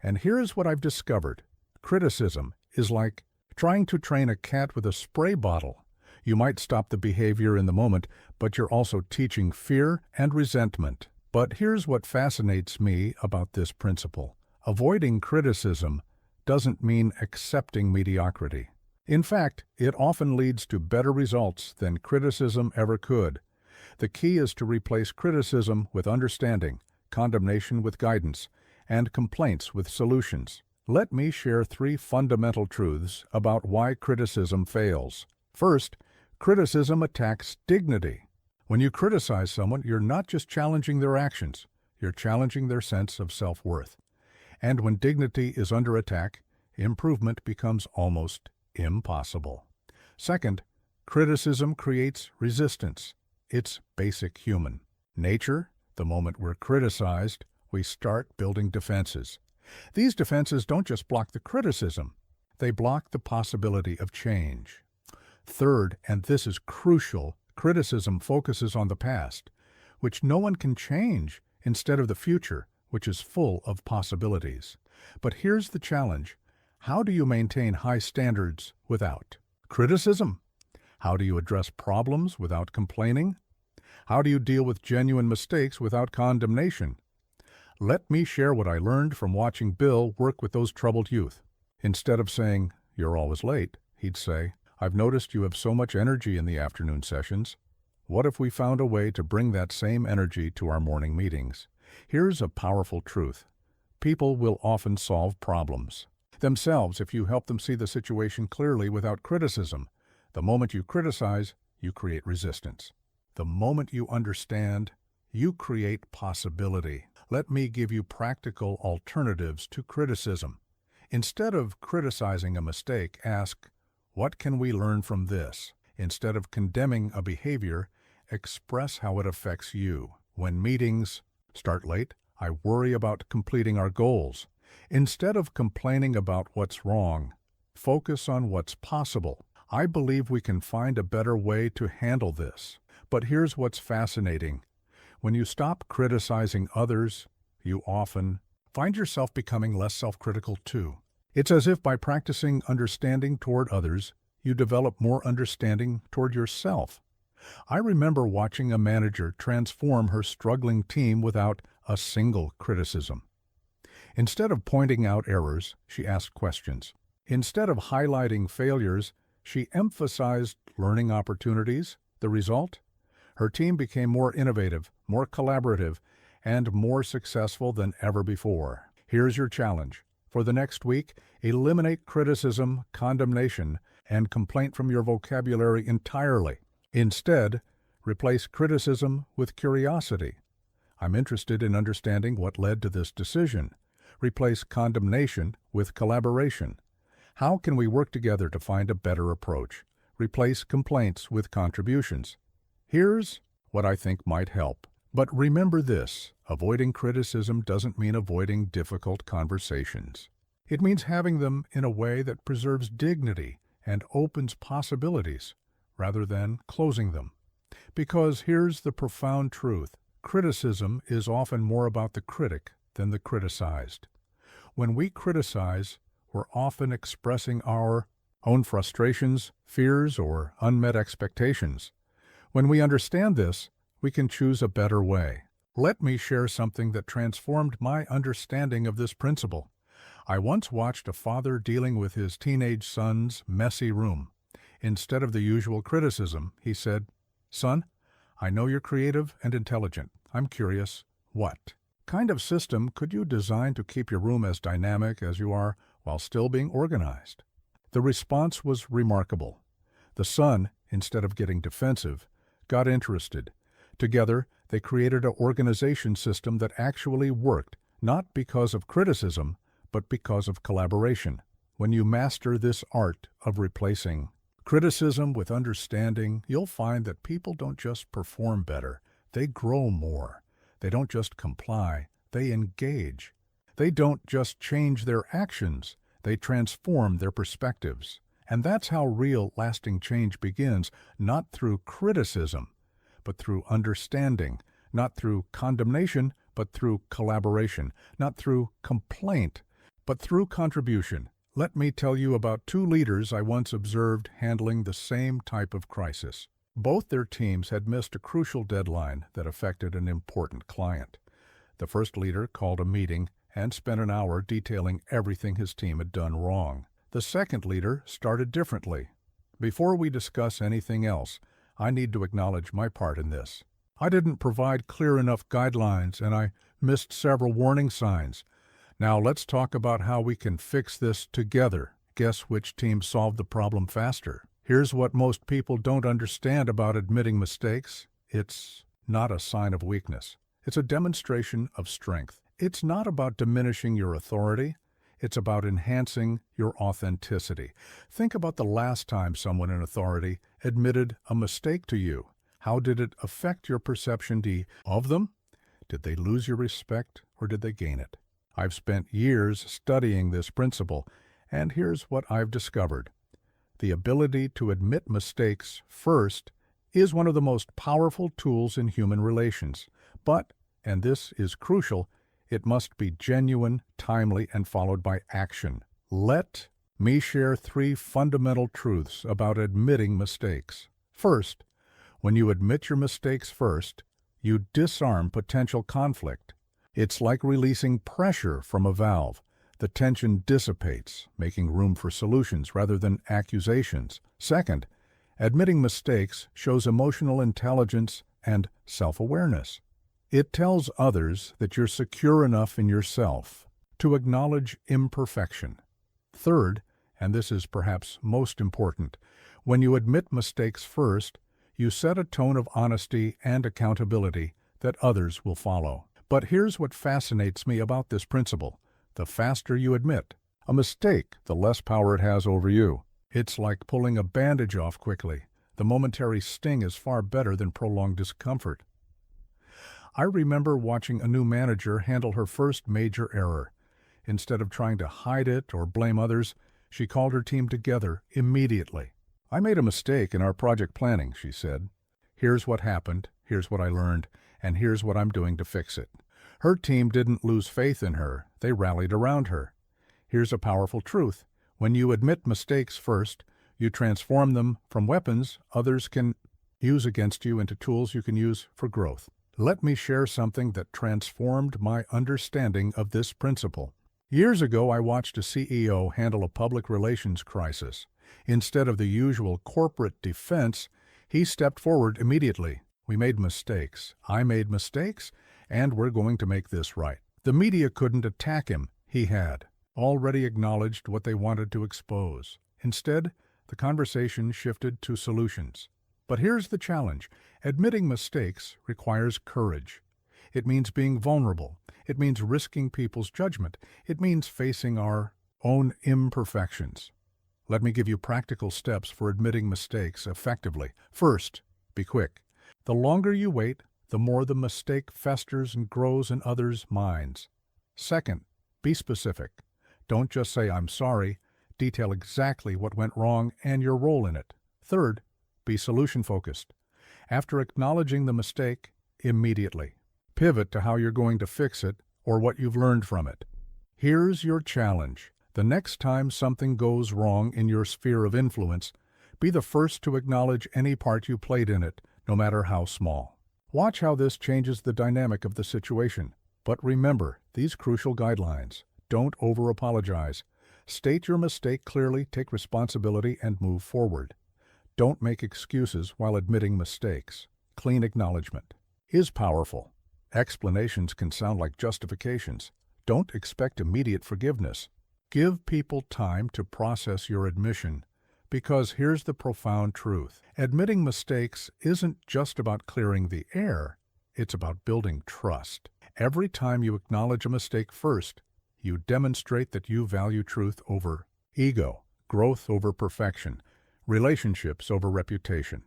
and here's what I've discovered. Criticism is like trying to train a cat with a spray bottle. You might stop the behavior in the moment, but you're also teaching fear and resentment. But here's what fascinates me about this principle. Avoiding criticism doesn't mean accepting mediocrity. In fact, it often leads to better results than criticism ever could. The key is to replace criticism with understanding, condemnation with guidance, and complaints with solutions. Let me share 3 fundamental truths about why criticism fails. First, criticism attacks dignity. When you criticize someone, you're not just challenging their actions, you're challenging their sense of self-worth. And when dignity is under attack, improvement becomes almost impossible. Second, criticism creates resistance. It's basic human nature. The moment we're criticized, we start building defenses. These defenses don't just block the criticism, they block the possibility of change. Third, and this is crucial, criticism focuses on the past, which no one can change, instead of the future, which is full of possibilities. But here's the challenge. How do you maintain high standards without criticism? How do you address problems without complaining? How do you deal with genuine mistakes without condemnation? Let me share what I learned from watching Bill work with those troubled youth. Instead of saying, "You're always late," he'd say, "I've noticed you have so much energy in the afternoon sessions. What if we found a way to bring that same energy to our morning meetings?" Here's a powerful truth. People will often solve problems themselves if you help them see the situation clearly without criticism. The moment you criticize, you create resistance. The moment you understand, you create possibility. Let me give you practical alternatives to criticism. Instead of criticizing a mistake, ask, what can we learn from this? Instead of condemning a behavior, express how it affects you. When meetings start late, I worry about completing our goals. Instead of complaining about what's wrong, focus on what's possible. I believe we can find a better way to handle this. But here's what's fascinating. When you stop criticizing others, you often find yourself becoming less self-critical too. It's as if by practicing understanding toward others, you develop more understanding toward yourself. I remember watching a manager transform her struggling team without a single criticism. Instead of pointing out errors, she asked questions. Instead of highlighting failures, she emphasized learning opportunities. The result? Her team became more innovative, more collaborative, and more successful than ever before. Here's your challenge. For the next week, eliminate criticism, condemnation, and complaint from your vocabulary entirely. Instead, replace criticism with curiosity. I'm interested in understanding what led to this decision. Replace condemnation with collaboration. How can we work together to find a better approach? Replace complaints with contributions. Here's what I think might help. But remember this, avoiding criticism doesn't mean avoiding difficult conversations. It means having them in a way that preserves dignity and opens possibilities, rather than closing them. Because here's the profound truth. Criticism is often more about the critic than the criticized. When we criticize, we're often expressing our own frustrations, fears, or unmet expectations. When we understand this, we can choose a better way. Let me share something that transformed my understanding of this principle. I once watched a father dealing with his teenage son's messy room. Instead of the usual criticism, he said, "Son, I know you're creative and intelligent. I'm curious, what kind of system could you design to keep your room as dynamic as you are while still being organized?" The response was remarkable. The son, instead of getting defensive, got interested. Together, they created an organization system that actually worked, not because of criticism, but because of collaboration. When you master this art of replacing criticism with understanding, you'll find that people don't just perform better, they grow more. They don't just comply, they engage. They don't just change their actions, they transform their perspectives. And that's how real, lasting change begins, not through criticism, but through understanding, not through condemnation, but through collaboration, not through complaint, but through contribution. Let me tell you about two leaders I once observed handling the same type of crisis. Both their teams had missed a crucial deadline that affected an important client. The first leader called a meeting and spent an hour detailing everything his team had done wrong. The second leader started differently. "Before we discuss anything else, I need to acknowledge my part in this. I didn't provide clear enough guidelines and I missed several warning signs. Now let's talk about how we can fix this together." Guess which team solved the problem faster? Here's what most people don't understand about admitting mistakes. It's not a sign of weakness. It's a demonstration of strength. It's not about diminishing your authority. It's about enhancing your authenticity. Think about the last time someone in authority admitted a mistake to you. How did it affect your perception of them? Did they lose your respect or did they gain it? I've spent years studying this principle, and here's what I've discovered. The ability to admit mistakes first is one of the most powerful tools in human relations. But, and this is crucial, it must be genuine, timely, and followed by action. Let me share 3 fundamental truths about admitting mistakes. First, when you admit your mistakes first, you disarm potential conflict. It's like releasing pressure from a valve. The tension dissipates, making room for solutions rather than accusations. Second, admitting mistakes shows emotional intelligence and self-awareness. It tells others that you're secure enough in yourself to acknowledge imperfection. Third, and this is perhaps most important, when you admit mistakes first, you set a tone of honesty and accountability that others will follow. But here's what fascinates me about this principle. The faster you admit a mistake, the less power it has over you. It's like pulling a bandage off quickly. The momentary sting is far better than prolonged discomfort. I remember watching a new manager handle her first major error. Instead of trying to hide it or blame others, she called her team together immediately. "I made a mistake in our project planning," she said. "Here's what happened, here's what I learned, and here's what I'm doing to fix it." Her team didn't lose faith in her, they rallied around her. Here's a powerful truth. When you admit mistakes first, you transform them from weapons others can use against you into tools you can use for growth. Let me share something that transformed my understanding of this principle. Years ago, I watched a CEO handle a public relations crisis. Instead of the usual corporate defense, he stepped forward immediately. "We made mistakes. I made mistakes, and we're going to make this right." The media couldn't attack him. He had already acknowledged what they wanted to expose. Instead, the conversation shifted to solutions. But here's the challenge. Admitting mistakes requires courage. It means being vulnerable. It means risking people's judgment. It means facing our own imperfections. Let me give you practical steps for admitting mistakes effectively. First, be quick. The longer you wait, the more the mistake festers and grows in others' minds. Second, be specific. Don't just say, "I'm sorry." Detail exactly what went wrong and your role in it. Third, be solution-focused. After acknowledging the mistake, immediately pivot to how you're going to fix it or what you've learned from it. Here's your challenge. The next time something goes wrong in your sphere of influence, be the first to acknowledge any part you played in it, no matter how small. Watch how this changes the dynamic of the situation. But remember these crucial guidelines. Don't over-apologize. State your mistake clearly, take responsibility, and move forward. Don't make excuses while admitting mistakes. Clean acknowledgement is powerful. Explanations can sound like justifications. Don't expect immediate forgiveness. Give people time to process your admission, because here's the profound truth. Admitting mistakes isn't just about clearing the air, it's about building trust. Every time you acknowledge a mistake first, you demonstrate that you value truth over ego, growth over perfection, relationships over reputation.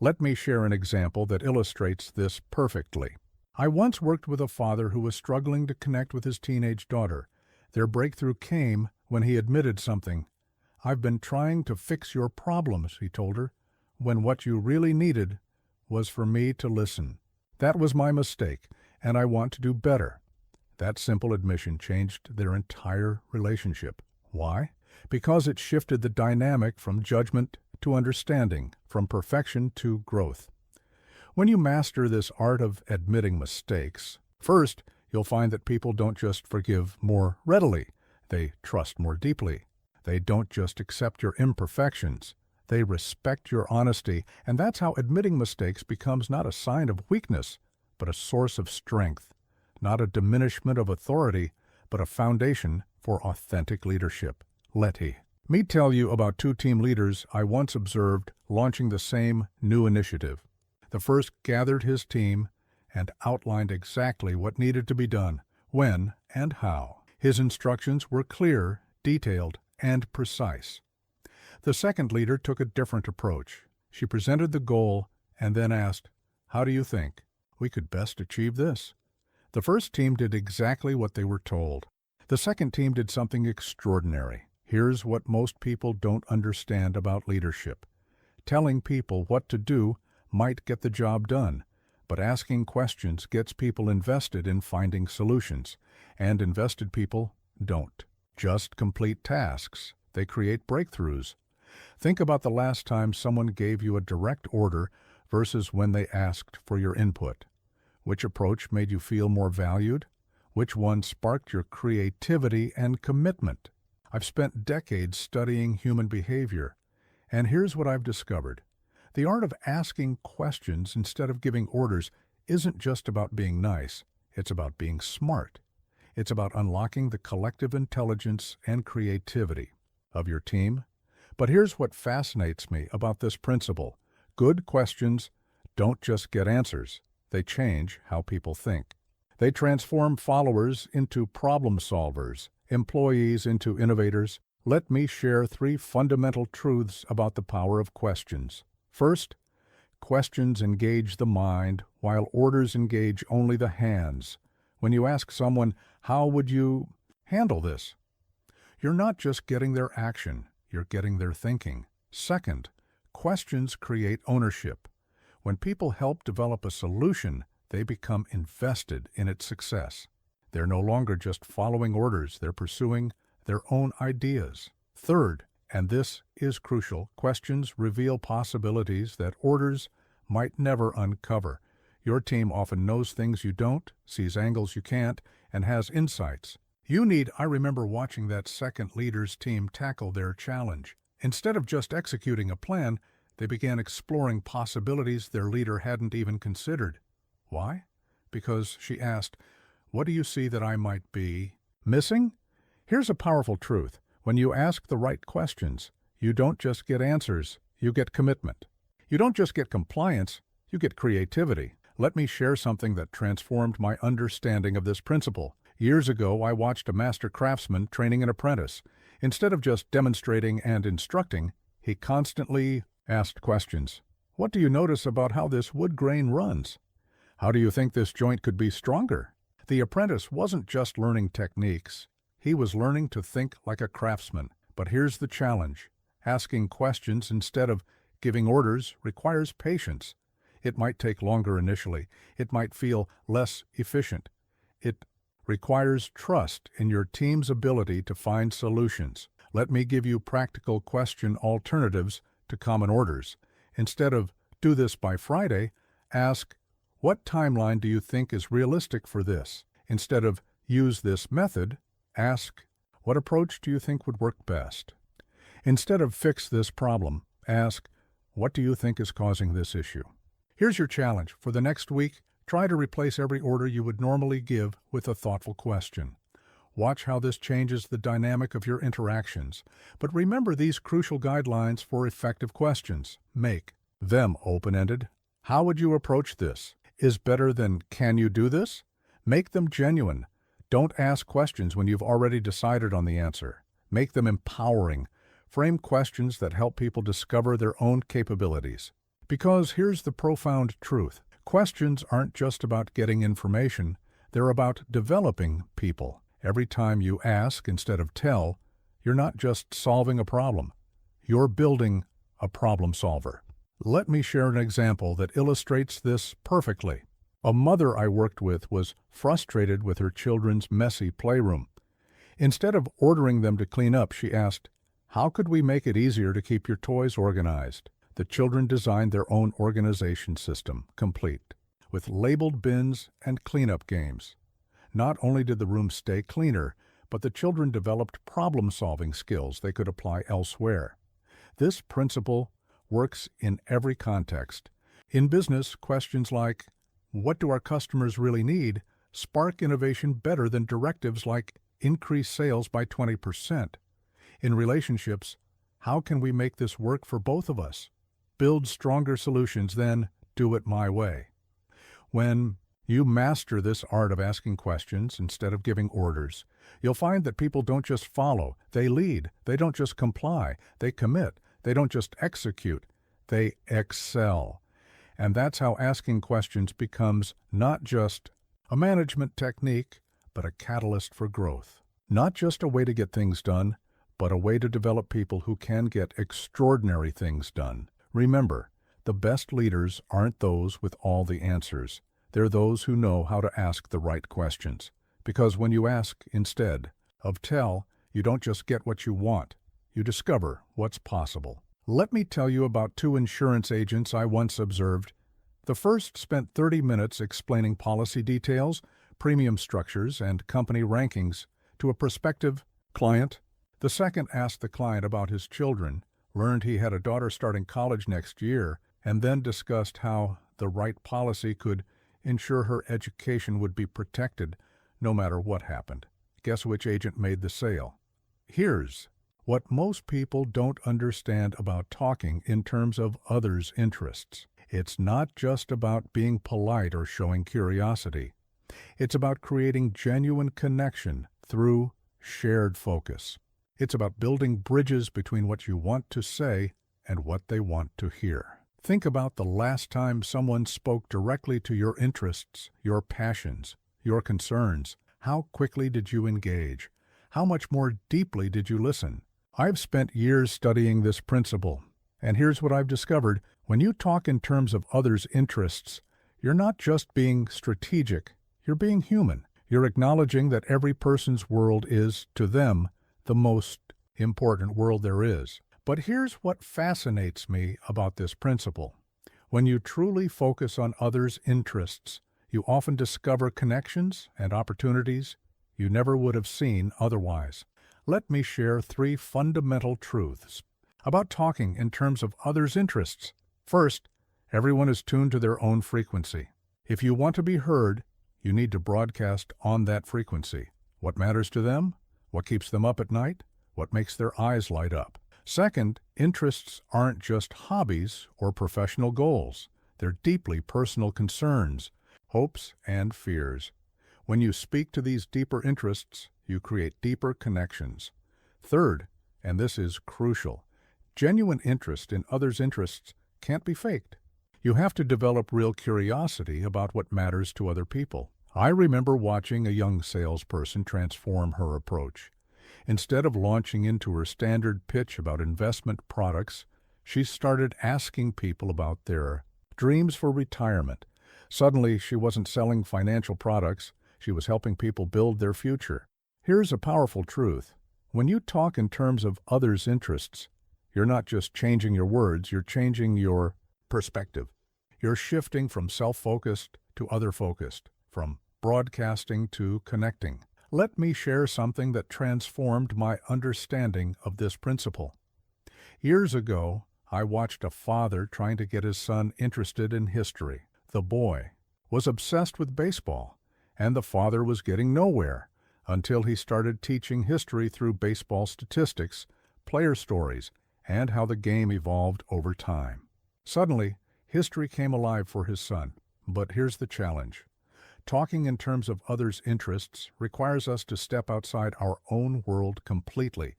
Let me share an example that illustrates this perfectly. I once worked with a father who was struggling to connect with his teenage daughter. Their breakthrough came when he admitted something. "I've been trying to fix your problems," he told her, "when what you really needed was for me to listen. That was my mistake, and I want to do better." That simple admission changed their entire relationship. Why? Because it shifted the dynamic from judgment to understanding, from perfection to growth. When you master this art of admitting mistakes, first, you'll find that people don't just forgive more readily, they trust more deeply. They don't just accept your imperfections, they respect your honesty, and that's how admitting mistakes becomes not a sign of weakness, but a source of strength, not a diminishment of authority, but a foundation for authentic leadership. Let me tell you about two team leaders I once observed launching the same new initiative. The first gathered his team and outlined exactly what needed to be done, when, and how. His instructions were clear, detailed, and precise. The second leader took a different approach. She presented the goal and then asked, "How do you think we could best achieve this?" The first team did exactly what they were told. The second team did something extraordinary. Here's what most people don't understand about leadership. Telling people what to do might get the job done, but asking questions gets people invested in finding solutions, and invested people don't just complete tasks. They create breakthroughs. Think about the last time someone gave you a direct order versus when they asked for your input. Which approach made you feel more valued? Which one sparked your creativity and commitment? I've spent decades studying human behavior, and here's what I've discovered. The art of asking questions instead of giving orders isn't just about being nice, it's about being smart. It's about unlocking the collective intelligence and creativity of your team. But here's what fascinates me about this principle. Good questions don't just get answers. They change how people think. They transform followers into problem solvers, employees into innovators. Let me share 3 fundamental truths about the power of questions. First, questions engage the mind, while orders engage only the hands. When you ask someone, "How would you handle this?" you're not just getting their action, you're getting their thinking. Second, questions create ownership. When people help develop a solution, they become invested in its success. They're no longer just following orders, they're pursuing their own ideas. Third, and this is crucial, questions reveal possibilities that orders might never uncover. Your team often knows things you don't, sees angles you can't, and has insights. I remember watching that second leader's team tackle their challenge. Instead of just executing a plan, they began exploring possibilities their leader hadn't even considered. Why? Because she asked, "What do you see that I might be missing?" Here's a powerful truth. When you ask the right questions, you don't just get answers, you get commitment. You don't just get compliance, you get creativity. Let me share something that transformed my understanding of this principle. Years ago, I watched a master craftsman training an apprentice. Instead of just demonstrating and instructing, he constantly asked questions. "What do you notice about how this wood grain runs? How do you think this joint could be stronger?" The apprentice wasn't just learning techniques. He was learning to think like a craftsman. But here's the challenge. Asking questions instead of giving orders requires patience. It might take longer initially. It might feel less efficient. It requires trust in your team's ability to find solutions. Let me give you practical question alternatives to common orders. Instead of "do this by Friday," ask, "What timeline do you think is realistic for this?" Instead of "use this method," ask, "What approach do you think would work best?" Instead of "fix this problem," ask, "What do you think is causing this issue?" Here's your challenge. For the next week, try to replace every order you would normally give with a thoughtful question. Watch how this changes the dynamic of your interactions. But remember these crucial guidelines for effective questions. Make them open-ended. How would you approach this? Is better than "can you do this?" Make them genuine. Don't ask questions when you've already decided on the answer. Make them empowering. Frame questions that help people discover their own capabilities. Because here's the profound truth. Questions aren't just about getting information, they're about developing people. Every time you ask instead of tell, you're not just solving a problem, you're building a problem solver. Let me share an example that illustrates this perfectly. A mother I worked with was frustrated with her children's messy playroom. Instead of ordering them to clean up, she asked, "How could we make it easier to keep your toys organized?" The children designed their own organization system, complete, with labeled bins and cleanup games. Not only did the room stay cleaner, but the children developed problem-solving skills they could apply elsewhere. This principle works in every context. In business, questions like, "What do our customers really need?" spark innovation better than directives like, "Increase sales by 20%. In relationships, "How can we make this work for both of us?" Build stronger solutions than "do it my way." When you master this art of asking questions instead of giving orders, you'll find that people don't just follow, they lead. They don't just comply, they commit. They don't just execute, they excel. And that's how asking questions becomes not just a management technique, but a catalyst for growth. Not just a way to get things done, but a way to develop people who can get extraordinary things done. Remember, the best leaders aren't those with all the answers. They're those who know how to ask the right questions. Because when you ask instead of tell, you don't just get what you want, you discover what's possible. Let me tell you about 2 insurance agents I once observed. The first spent 30 minutes explaining policy details, premium structures, and company rankings to a prospective client. The second asked the client about his children, learned he had a daughter starting college next year, and then discussed how the right policy could ensure her education would be protected, no matter what happened. Guess which agent made the sale? Here's what most people don't understand about talking in terms of others' interests. It's not just about being polite or showing curiosity. It's about creating genuine connection through shared focus. It's about building bridges between what you want to say and what they want to hear. Think about the last time someone spoke directly to your interests, your passions, your concerns. How quickly did you engage? How much more deeply did you listen? I've spent years studying this principle, and here's what I've discovered. When you talk in terms of others' interests, you're not just being strategic, you're being human. You're acknowledging that every person's world is, to them, the most important world there is. But here's what fascinates me about this principle. When you truly focus on others' interests, you often discover connections and opportunities you never would have seen otherwise. Let me share 3 fundamental truths about talking in terms of others' interests. First, everyone is tuned to their own frequency. If you want to be heard, you need to broadcast on that frequency. What matters to them? What keeps them up at night? What makes their eyes light up? Second, interests aren't just hobbies or professional goals. They're deeply personal concerns, hopes, and fears. When you speak to these deeper interests, you create deeper connections. Third, and this is crucial, genuine interest in others' interests can't be faked. You have to develop real curiosity about what matters to other people. I remember watching a young salesperson transform her approach. Instead of launching into her standard pitch about investment products, she started asking people about their dreams for retirement. Suddenly, she wasn't selling financial products, she was helping people build their future. Here's a powerful truth. When you talk in terms of others' interests, you're not just changing your words, you're changing your perspective. You're shifting from self-focused to other-focused, from broadcasting to connecting. Let me share something that transformed my understanding of this principle. Years ago, I watched a father trying to get his son interested in history. The boy was obsessed with baseball, and the father was getting nowhere until he started teaching history through baseball statistics, player stories, and how the game evolved over time. Suddenly, history came alive for his son. But here's the challenge. Talking in terms of others' interests requires us to step outside our own world completely.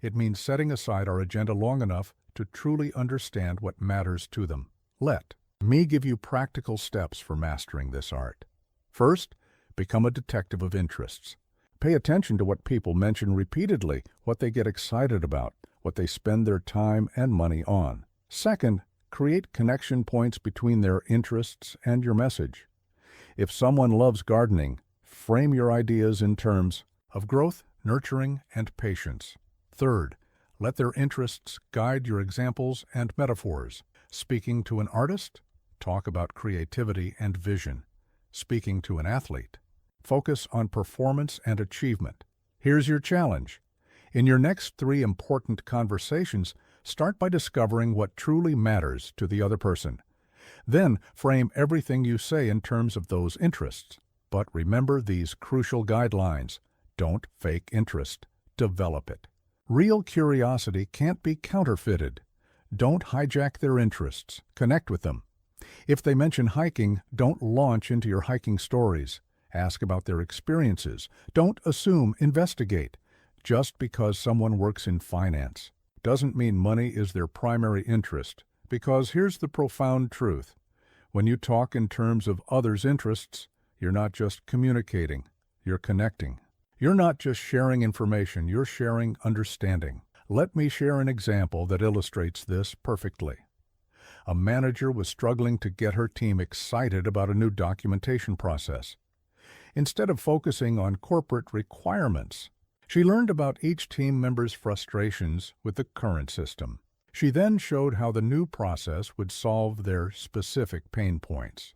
It means setting aside our agenda long enough to truly understand what matters to them. Let me give you practical steps for mastering this art. First, become a detective of interests. Pay attention to what people mention repeatedly, what they get excited about, what they spend their time and money on. Second, create connection points between their interests and your message. If someone loves gardening, frame your ideas in terms of growth, nurturing, and patience. Third, let their interests guide your examples and metaphors. Speaking to an artist, talk about creativity and vision. Speaking to an athlete, focus on performance and achievement. Here's your challenge. In your next 3 important conversations, start by discovering what truly matters to the other person. Then frame everything you say in terms of those interests. But remember these crucial guidelines. Don't fake interest. Develop it. Real curiosity can't be counterfeited. Don't hijack their interests. Connect with them. If they mention hiking, don't launch into your hiking stories. Ask about their experiences. Don't assume, investigate. Just because someone works in finance doesn't mean money is their primary interest. Because here's the profound truth. When you talk in terms of others' interests, you're not just communicating, you're connecting. You're not just sharing information, you're sharing understanding. Let me share an example that illustrates this perfectly. A manager was struggling to get her team excited about a new documentation process. Instead of focusing on corporate requirements, she learned about each team member's frustrations with the current system. She then showed how the new process would solve their specific pain points.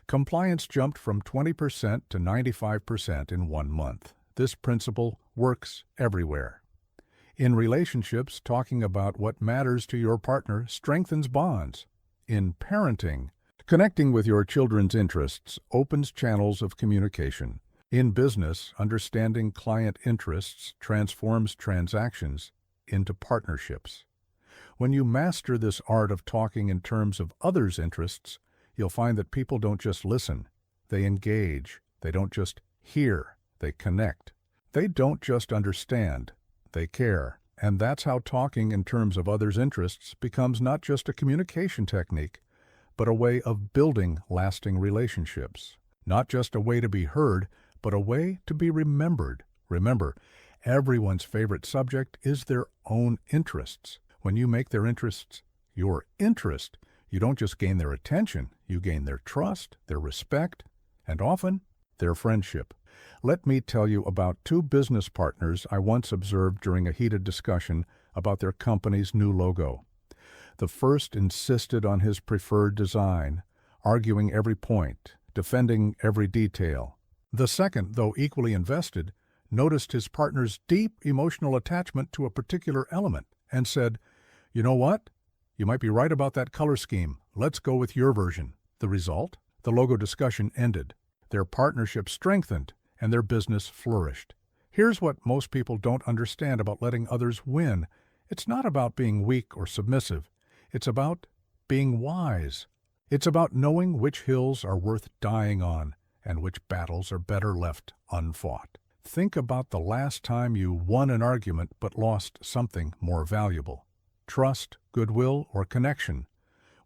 Compliance jumped from 20% to 95% in 1 month. This principle works everywhere. In relationships, talking about what matters to your partner strengthens bonds. In parenting, connecting with your children's interests opens channels of communication. In business, understanding client interests transforms transactions into partnerships. When you master this art of talking in terms of others' interests, you'll find that people don't just listen, they engage. They don't just hear, they connect. They don't just understand, they care. And that's how talking in terms of others' interests becomes not just a communication technique, but a way of building lasting relationships. Not just a way to be heard, but a way to be remembered. Remember, everyone's favorite subject is their own interests. When you make their interests your interest, you don't just gain their attention, you gain their trust, their respect, and often their friendship. Let me tell you about two business partners I once observed during a heated discussion about their company's new logo. The first insisted on his preferred design, arguing every point, defending every detail. The second, though equally invested, noticed his partner's deep emotional attachment to a particular element and said, "You know what? You might be right about that color scheme. Let's go with your version." The result? The logo discussion ended. Their partnership strengthened, and their business flourished. Here's what most people don't understand about letting others win. It's not about being weak or submissive. It's about being wise. It's about knowing which hills are worth dying on and which battles are better left unfought. Think about the last time you won an argument but lost something more valuable. Trust, goodwill, or connection.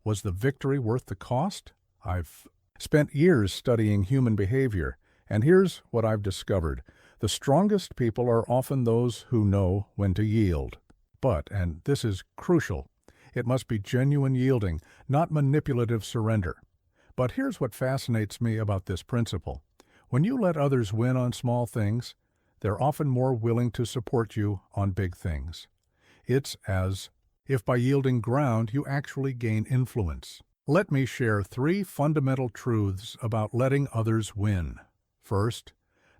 Was the victory worth the cost? I've spent years studying human behavior, and here's what I've discovered. The strongest people are often those who know when to yield. But, and this is crucial, it must be genuine yielding, not manipulative surrender. But here's what fascinates me about this principle. When you let others win on small things, they're often more willing to support you on big things. It's as if by yielding ground you actually gain influence. Let me share 3 fundamental truths about letting others win. First,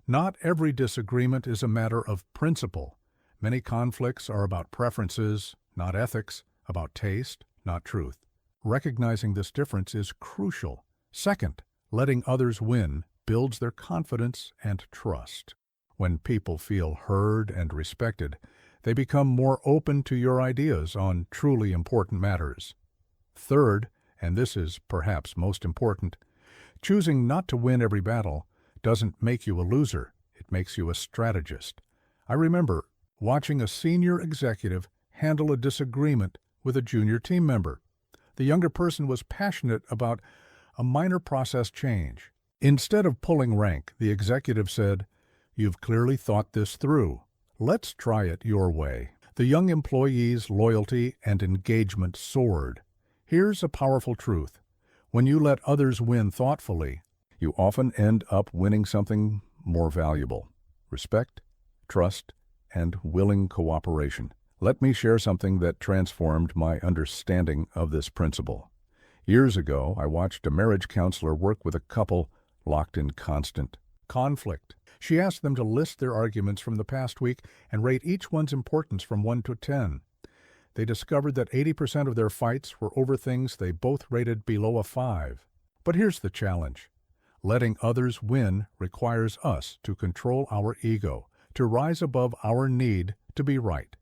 not every disagreement is a matter of principle. Many conflicts are about preferences, not ethics, about taste, not truth. Recognizing this difference is crucial. Second, letting others win builds their confidence and trust. When people feel heard and respected, they become more open to your ideas on truly important matters. Third, and this is perhaps most important, choosing not to win every battle doesn't make you a loser, it makes you a strategist. I remember watching a senior executive handle a disagreement with a junior team member. The younger person was passionate about a minor process change. Instead of pulling rank, the executive said, "You've clearly thought this through. Let's try it your way." The young employee's loyalty and engagement soared. Here's a powerful truth. When you let others win thoughtfully, you often end up winning something more valuable: respect, trust, and willing cooperation. Let me share something that transformed my understanding of this principle. Years ago, I watched a marriage counselor work with a couple locked in constant conflict. She asked them to list their arguments from the past week and rate each one's importance from 1 to 10. They discovered that 80% of their fights were over things they both rated below a 5. But here's the challenge. Letting others win requires us to control our ego, to rise above our need to be right.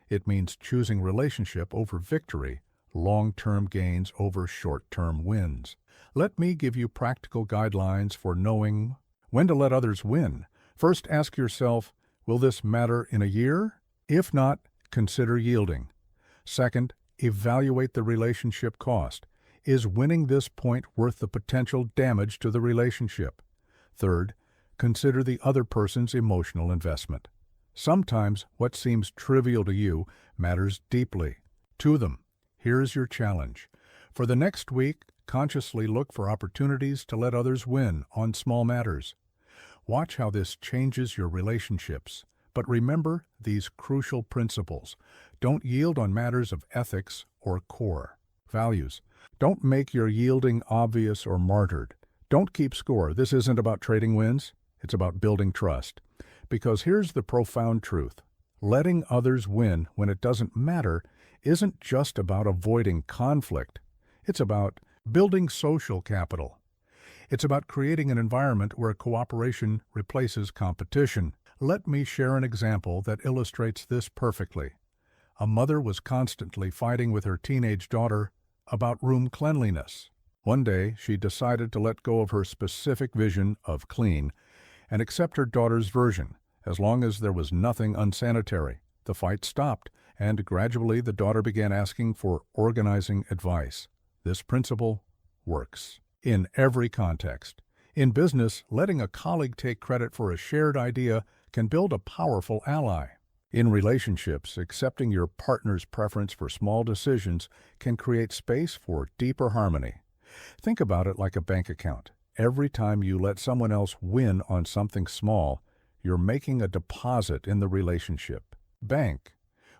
It means choosing relationship over victory, long-term gains over short-term wins. Let me give you practical guidelines for knowing when to let others win. First, ask yourself, will this matter in a year? If not, consider yielding. Second, evaluate the relationship cost. Is winning this point worth the potential damage to the relationship? Third, consider the other person's emotional investment. Sometimes what seems trivial to you matters deeply to them. Here's your challenge. For the next week, consciously look for opportunities to let others win on small matters. Watch how this changes your relationships. But remember these crucial principles. Don't yield on matters of ethics or core values. Don't make your yielding obvious or martyred. Don't keep score. This isn't about trading wins. It's about building trust. Because here's the profound truth. Letting others win when it doesn't matter isn't just about avoiding conflict. It's about building social capital. It's about creating an environment where cooperation replaces competition. Let me share an example that illustrates this perfectly. A mother was constantly fighting with her teenage daughter about room cleanliness. One day, she decided to let go of her specific vision of clean and accept her daughter's version, as long as there was nothing unsanitary. The fight stopped, and gradually the daughter began asking for organizing advice. This principle works in every context. In business, letting a colleague take credit for a shared idea can build a powerful ally. In relationships, accepting your partner's preference for small decisions can create space for deeper harmony. Think about it like a bank account. Every time you let someone else win on something small, you're making a deposit in the relationship. Bank.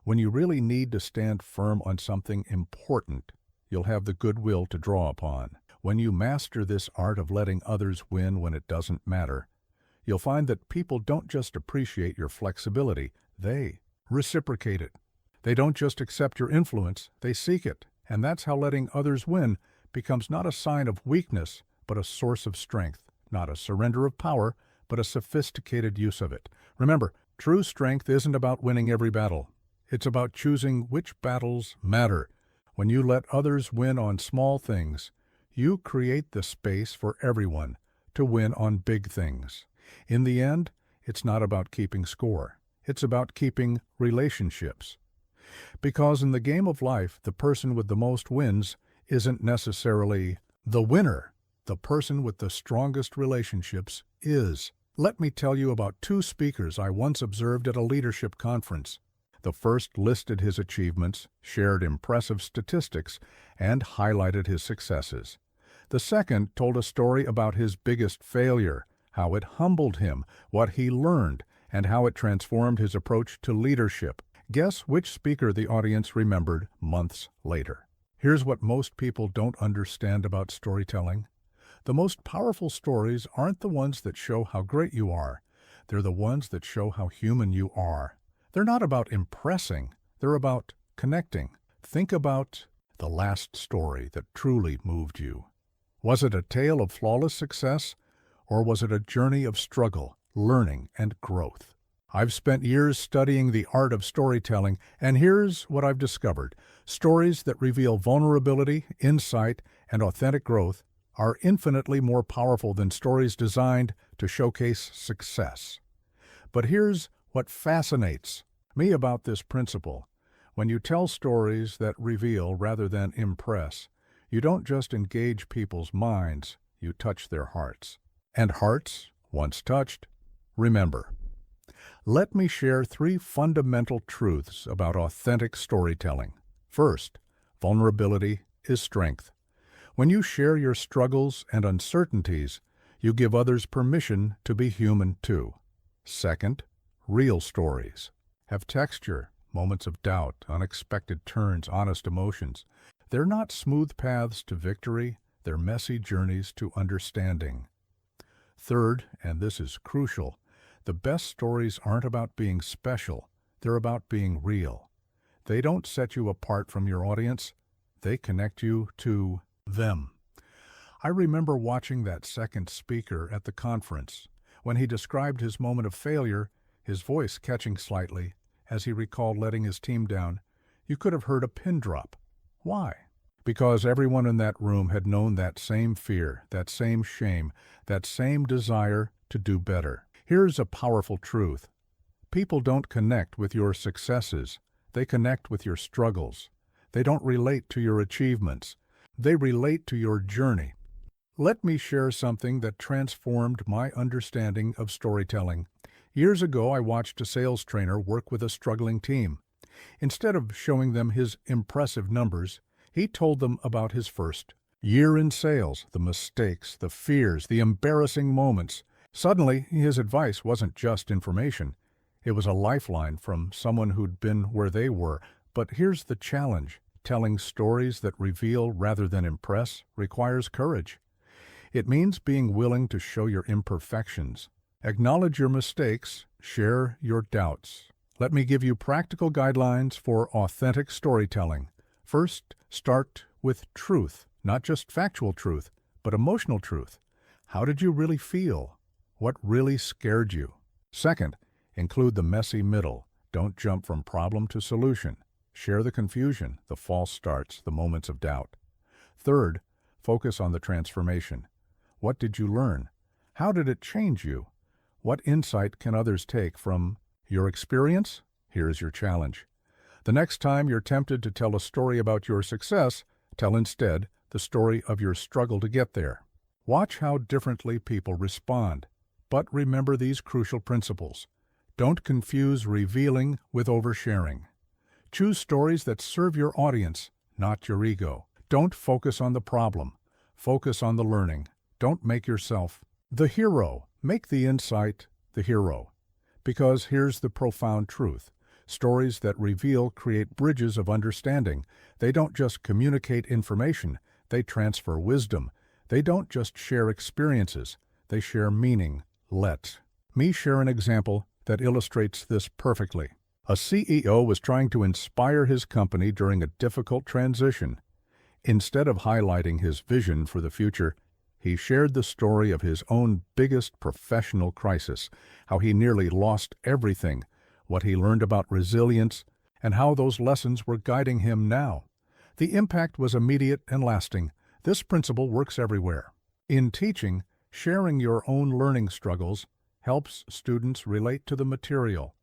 When you really need to stand firm on something important, you'll have the goodwill to draw upon. When you master this art of letting others win when it doesn't matter, you'll find that people don't just appreciate your flexibility, they reciprocate it. They don't just accept your influence, they seek it. And that's how letting others win becomes not a sign of weakness, but a source of strength. Not a surrender of power, but a sophisticated use of it. Remember, true strength isn't about winning every battle. It's about choosing which battles matter. When you let others win on small things, you create the space for everyone to win on big things. In the end, it's not about keeping score. It's about keeping relationships. Because in the game of life, the person with the most wins isn't necessarily the winner. The person with the strongest relationships is. Let me tell you about two speakers I once observed at a leadership conference. The first listed his achievements, shared impressive statistics, and highlighted his successes. The second told a story about his biggest failure, how it humbled him, what he learned, and how it transformed his approach to leadership. Guess which speaker the audience remembered months later. Here's what most people don't understand about storytelling. The most powerful stories aren't the ones that show how great you are. They're the ones that show how human you are. They're not about impressing. They're about connecting. Think about the last story that truly moved you. Was it a tale of flawless success, or was it a journey of struggle, learning, and growth? I've spent years studying the art of storytelling, and here's what I've discovered. Stories that reveal vulnerability, insight, and authentic growth are infinitely more powerful than stories designed to showcase success. But here's what fascinates me about this principle. When you tell stories that reveal rather than impress, you don't just engage people's minds, you touch their hearts. And hearts, once touched, remember. Let me share 3 fundamental truths about authentic storytelling. First, vulnerability is strength. When you share your struggles and uncertainties, you give others permission to be human too. Second, real stories have texture, moments of doubt, unexpected turns, honest emotions. They're not smooth paths to victory, they're messy journeys to understanding. Third, and this is crucial, the best stories aren't about being special, they're about being real. They don't set you apart from your audience, they connect you to them. I remember watching that second speaker at the conference. When he described his moment of failure, his voice catching slightly, as he recalled letting his team down, you could have heard a pin drop. Why? Because everyone in that room had known that same fear, that same shame, that same desire to do better. Here's a powerful truth. People don't connect with your successes. They connect with your struggles. They don't relate to your achievements. They relate to your journey. Let me share something that transformed my understanding of storytelling. Years ago, I watched a sales trainer work with a struggling team. Instead of showing them his impressive numbers, he told them about his first year in sales, the mistakes, the fears, the embarrassing moments. Suddenly, his advice wasn't just information. It was a lifeline from someone who'd been where they were. But here's the challenge. Telling stories that reveal rather than impress requires courage. It means being willing to show your imperfections, acknowledge your mistakes, share your doubts. Let me give you practical guidelines for authentic storytelling. First, start with truth, not just factual truth, but emotional truth. How did you really feel? What really scared you? Second, include the messy middle. Don't jump from problem to solution. Share the confusion, the false starts, the moments of doubt. Third, focus on the transformation. What did you learn? How did it change you? What insight can others take from your experience? Here's your challenge. The next time you're tempted to tell a story about your success, tell instead the story of your struggle to get there. Watch how differently people respond. But remember these crucial principles. Don't confuse revealing with oversharing. Choose stories that serve your audience, not your ego. Don't focus on the problem. Focus on the learning. Don't make yourself the hero. Make the insight the hero. Because here's the profound truth. Stories that reveal create bridges of understanding. They don't just communicate information, they transfer wisdom. They don't just share experiences, they share meaning. Let me share an example that illustrates this perfectly. A CEO was trying to inspire his company during a difficult transition. Instead of highlighting his vision for the future, he shared the story of his own biggest professional crisis, how he nearly lost everything, what he learned about resilience, and how those lessons were guiding him now. The impact was immediate and lasting. This principle works everywhere. In teaching, sharing your own learning struggles helps students relate to the material.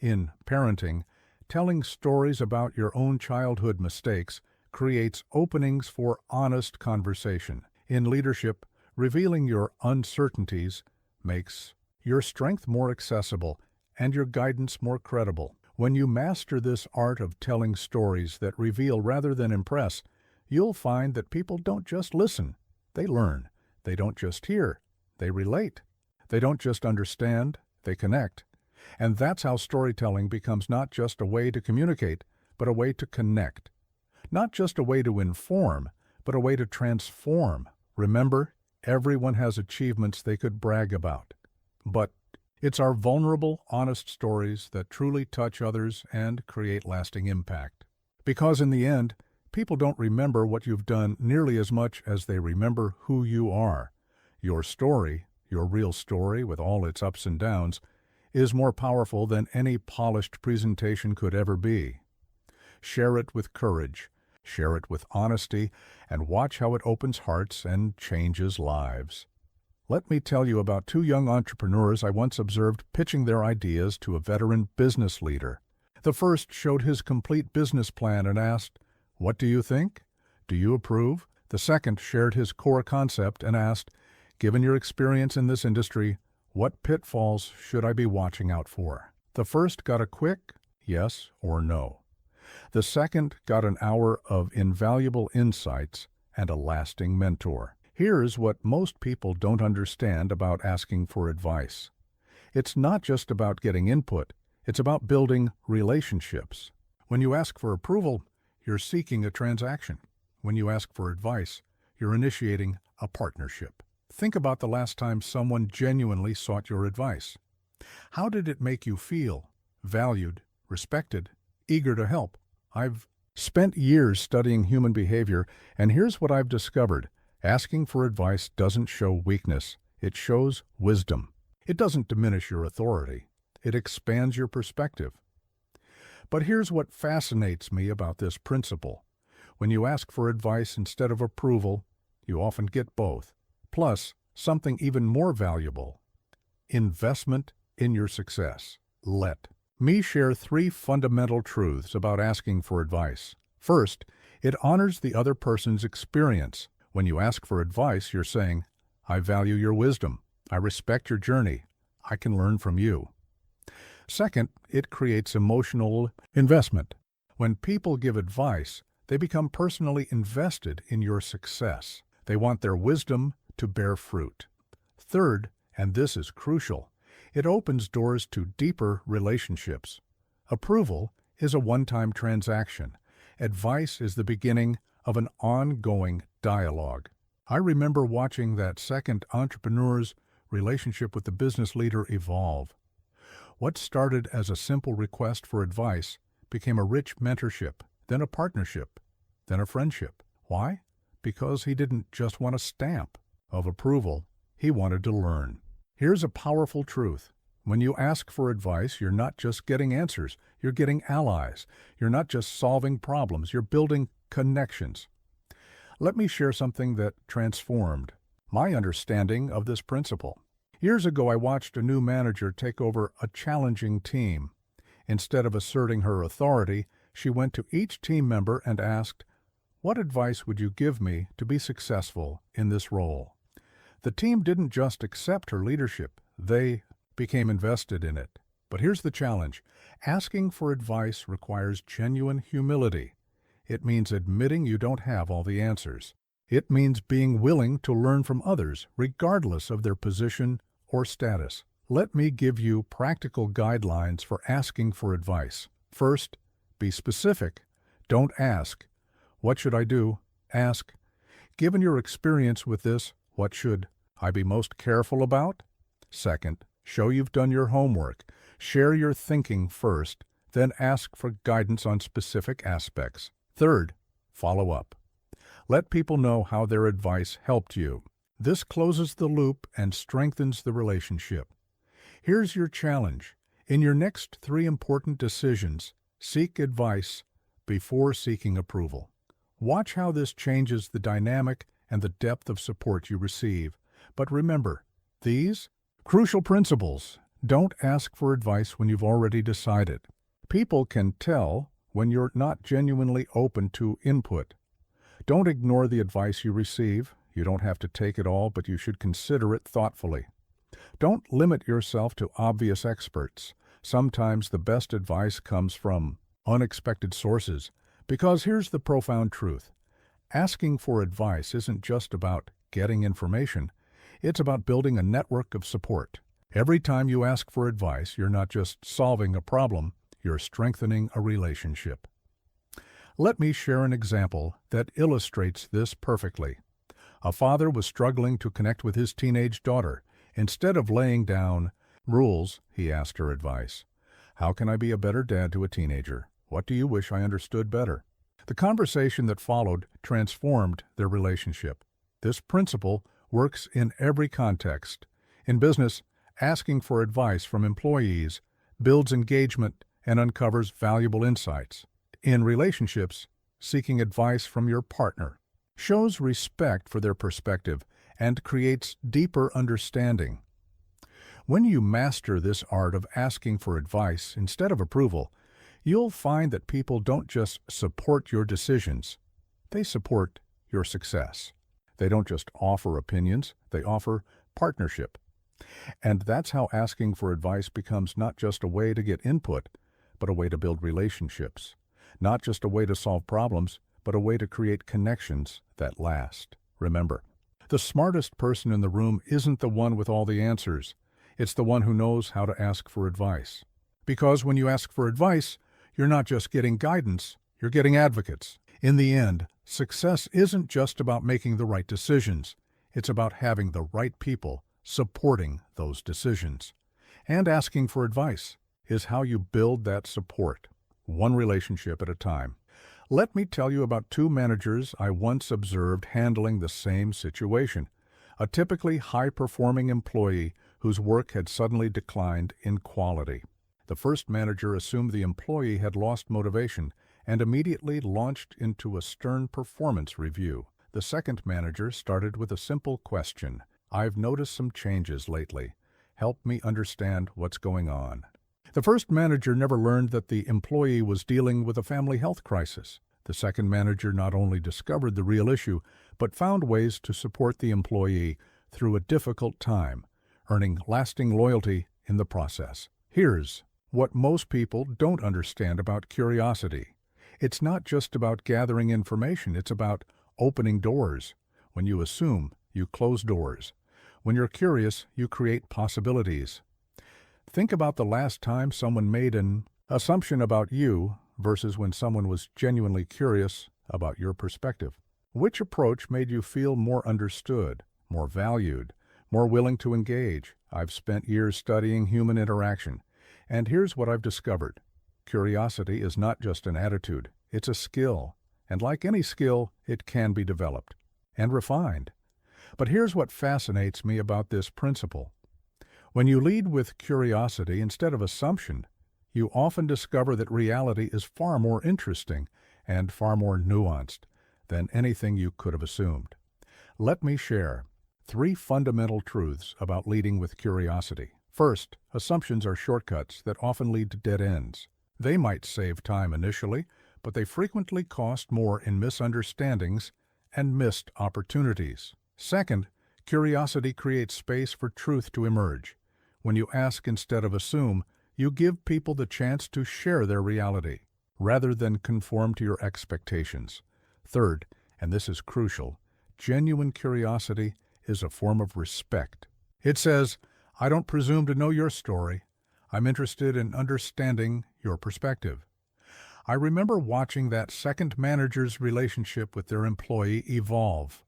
In parenting, telling stories about your own childhood mistakes creates openings for honest conversation. In leadership, revealing your uncertainties makes your strength more accessible and your guidance more credible. When you master this art of telling stories that reveal rather than impress, you'll find that people don't just listen, they learn. They don't just hear, they relate. They don't just understand, they connect. And that's how storytelling becomes not just a way to communicate, but a way to connect. Not just a way to inform, but a way to transform. Remember, everyone has achievements they could brag about. But it's our vulnerable, honest stories that truly touch others and create lasting impact. Because in the end, people don't remember what you've done nearly as much as they remember who you are. Your story, your real story with all its ups and downs, is more powerful than any polished presentation could ever be. Share it with courage, share it with honesty, and watch how it opens hearts and changes lives. Let me tell you about two young entrepreneurs I once observed pitching their ideas to a veteran business leader. The first showed his complete business plan and asked, "What do you think? Do you approve?" The second shared his core concept and asked, "Given your experience in this industry, what pitfalls should I be watching out for?" The first got a quick yes or no. The second got an hour of invaluable insights and a lasting mentor. Here's what most people don't understand about asking for advice. It's not just about getting input, it's about building relationships. When you ask for approval, you're seeking a transaction. When you ask for advice, you're initiating a partnership. Think about the last time someone genuinely sought your advice. How did it make you feel? Valued, respected, eager to help? I've spent years studying human behavior, and here's what I've discovered. Asking for advice doesn't show weakness. It shows wisdom. It doesn't diminish your authority. It expands your perspective. But here's what fascinates me about this principle. When you ask for advice instead of approval, you often get both. Plus, something even more valuable, investment in your success. Let me share 3 fundamental truths about asking for advice. First, it honors the other person's experience. When you ask for advice, you're saying, "I value your wisdom. I respect your journey. I can learn from you." Second, it creates emotional investment. When people give advice, they become personally invested in your success. They want their wisdom to bear fruit. Third, and this is crucial, it opens doors to deeper relationships. Approval is a one-time transaction. Advice is the beginning of an ongoing dialogue. I remember watching that second entrepreneur's relationship with the business leader evolve. What started as a simple request for advice became a rich mentorship, then a partnership, then a friendship. Why? Because he didn't just want a stamp of approval. He wanted to learn. Here's a powerful truth. When you ask for advice, you're not just getting answers, you're getting allies. You're not just solving problems, you're building connections. Let me share something that transformed my understanding of this principle. Years ago, I watched a new manager take over a challenging team. Instead of asserting her authority, she went to each team member and asked, "What advice would you give me to be successful in this role?" The team didn't just accept her leadership, they became invested in it. But here's the challenge. Asking for advice requires genuine humility. It means admitting you don't have all the answers. It means being willing to learn from others, regardless of their position or status. Let me give you practical guidelines for asking for advice. First, be specific. Don't ask, "What should I do?" Ask, "Given your experience with this, what should I be most careful about?" Second, show you've done your homework. Share your thinking first, then ask for guidance on specific aspects. Third, follow up. Let people know how their advice helped you. This closes the loop and strengthens the relationship. Here's your challenge. In your next 3 important decisions, seek advice before seeking approval. Watch how this changes the dynamic and the depth of support you receive. But remember, these crucial principles. Don't ask for advice when you've already decided. People can tell when you're not genuinely open to input. Don't ignore the advice you receive. You don't have to take it all, but you should consider it thoughtfully. Don't limit yourself to obvious experts. Sometimes the best advice comes from unexpected sources. Because here's the profound truth. Asking for advice isn't just about getting information. It's about building a network of support. Every time you ask for advice, you're not just solving a problem, you're strengthening a relationship. Let me share an example that illustrates this perfectly. A father was struggling to connect with his teenage daughter. Instead of laying down rules, he asked her advice. "How can I be a better dad to a teenager? What do you wish I understood better?" The conversation that followed transformed their relationship. This principle works in every context. In business, asking for advice from employees builds engagement and uncovers valuable insights. In relationships, seeking advice from your partner shows respect for their perspective and creates deeper understanding. When you master this art of asking for advice instead of approval, you'll find that people don't just support your decisions, they support your success. They don't just offer opinions, they offer partnership. And that's how asking for advice becomes not just a way to get input, but a way to build relationships. Not just a way to solve problems, but a way to create connections that last. Remember, the smartest person in the room isn't the one with all the answers. It's the one who knows how to ask for advice. Because when you ask for advice, you're not just getting guidance, you're getting advocates. In the end, success isn't just about making the right decisions. It's about having the right people supporting those decisions. And asking for advice is how you build that support, one relationship at a time. Let me tell you about 2 managers I once observed handling the same situation. A typically high-performing employee whose work had suddenly declined in quality. The first manager assumed the employee had lost motivation and immediately launched into a stern performance review. The second manager started with a simple question. "I've noticed some changes lately. Help me understand what's going on." The first manager never learned that the employee was dealing with a family health crisis. The second manager not only discovered the real issue, but found ways to support the employee through a difficult time, earning lasting loyalty in the process. Here's what most people don't understand about curiosity. It's not just about gathering information, it's about opening doors. When you assume, you close doors. When you're curious, you create possibilities. Think about the last time someone made an assumption about you versus when someone was genuinely curious about your perspective. Which approach made you feel more understood, more valued, more willing to engage? I've spent years studying human interaction, and here's what I've discovered. Curiosity is not just an attitude, it's a skill, and like any skill, it can be developed and refined. But here's what fascinates me about this principle. When you lead with curiosity instead of assumption, you often discover that reality is far more interesting and far more nuanced than anything you could have assumed. Let me share 3 fundamental truths about leading with curiosity. First, assumptions are shortcuts that often lead to dead ends. They might save time initially, but they frequently cost more in misunderstandings and missed opportunities. Second, curiosity creates space for truth to emerge. When you ask instead of assume, you give people the chance to share their reality, rather than conform to your expectations. Third, and this is crucial, genuine curiosity is a form of respect. It says, I don't presume to know your story. I'm interested in understanding your perspective. I remember watching that second manager's relationship with their employee evolve.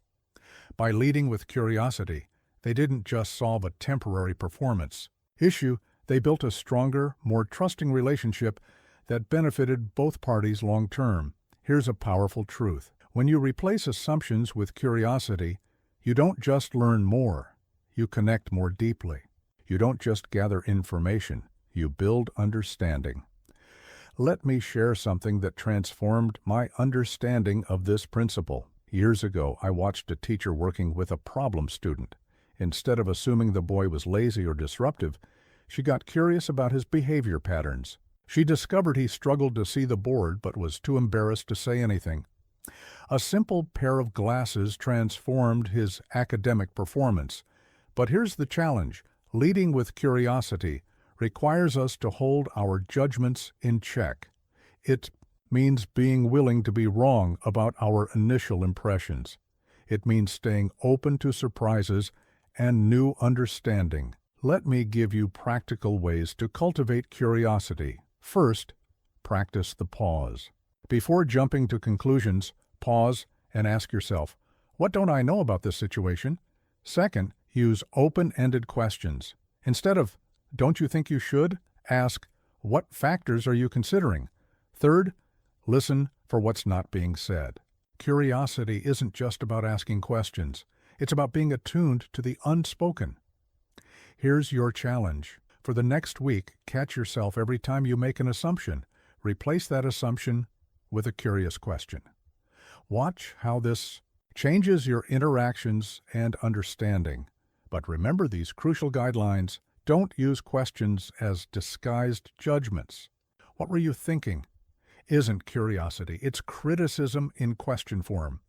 By leading with curiosity, they didn't just solve a temporary performance issue, they built a stronger, more trusting relationship that benefited both parties long term. Here's a powerful truth. When you replace assumptions with curiosity, you don't just learn more, you connect more deeply. You don't just gather information, you build understanding. Let me share something that transformed my understanding of this principle. Years ago, I watched a teacher working with a problem student. Instead of assuming the boy was lazy or disruptive, she got curious about his behavior patterns. She discovered he struggled to see the board but was too embarrassed to say anything. A simple pair of glasses transformed his academic performance. But here's the challenge. Leading with curiosity requires us to hold our judgments in check. It means being willing to be wrong about our initial impressions. It means staying open to surprises and new understanding. Let me give you practical ways to cultivate curiosity. First, practice the pause. Before jumping to conclusions, pause and ask yourself, what don't I know about this situation? Second, use open-ended questions. Instead of, don't you think you should? Ask, what factors are you considering? Third, listen for what's not being said. Curiosity isn't just about asking questions. It's about being attuned to the unspoken. Here's your challenge. For the next week, catch yourself every time you make an assumption. Replace that assumption with a curious question. Watch how this changes your interactions and understanding. But remember these crucial guidelines. Don't use questions as disguised judgments. What were you thinking? Isn't curiosity. It's criticism in question form.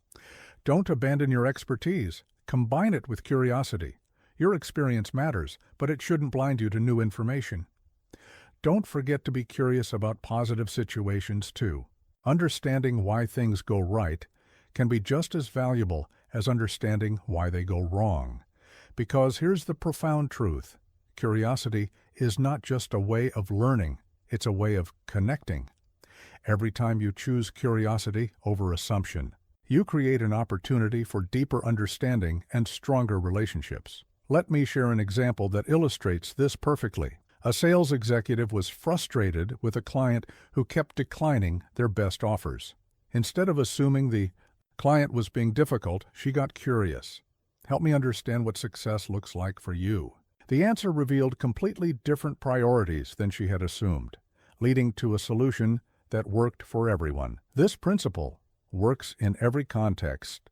Don't abandon your expertise. Combine it with curiosity. Your experience matters, but it shouldn't blind you to new information. Don't forget to be curious about positive situations too. Understanding why things go right can be just as valuable as understanding why they go wrong. Because here's the profound truth. Curiosity is not just a way of learning, it's a way of connecting. Every time you choose curiosity over assumption, you create an opportunity for deeper understanding and stronger relationships. Let me share an example that illustrates this perfectly. A sales executive was frustrated with a client who kept declining their best offers. Instead of assuming the client was being difficult, she got curious. Help me understand what success looks like for you. The answer revealed completely different priorities than she had assumed, leading to a solution that worked for everyone. This principle works in every context.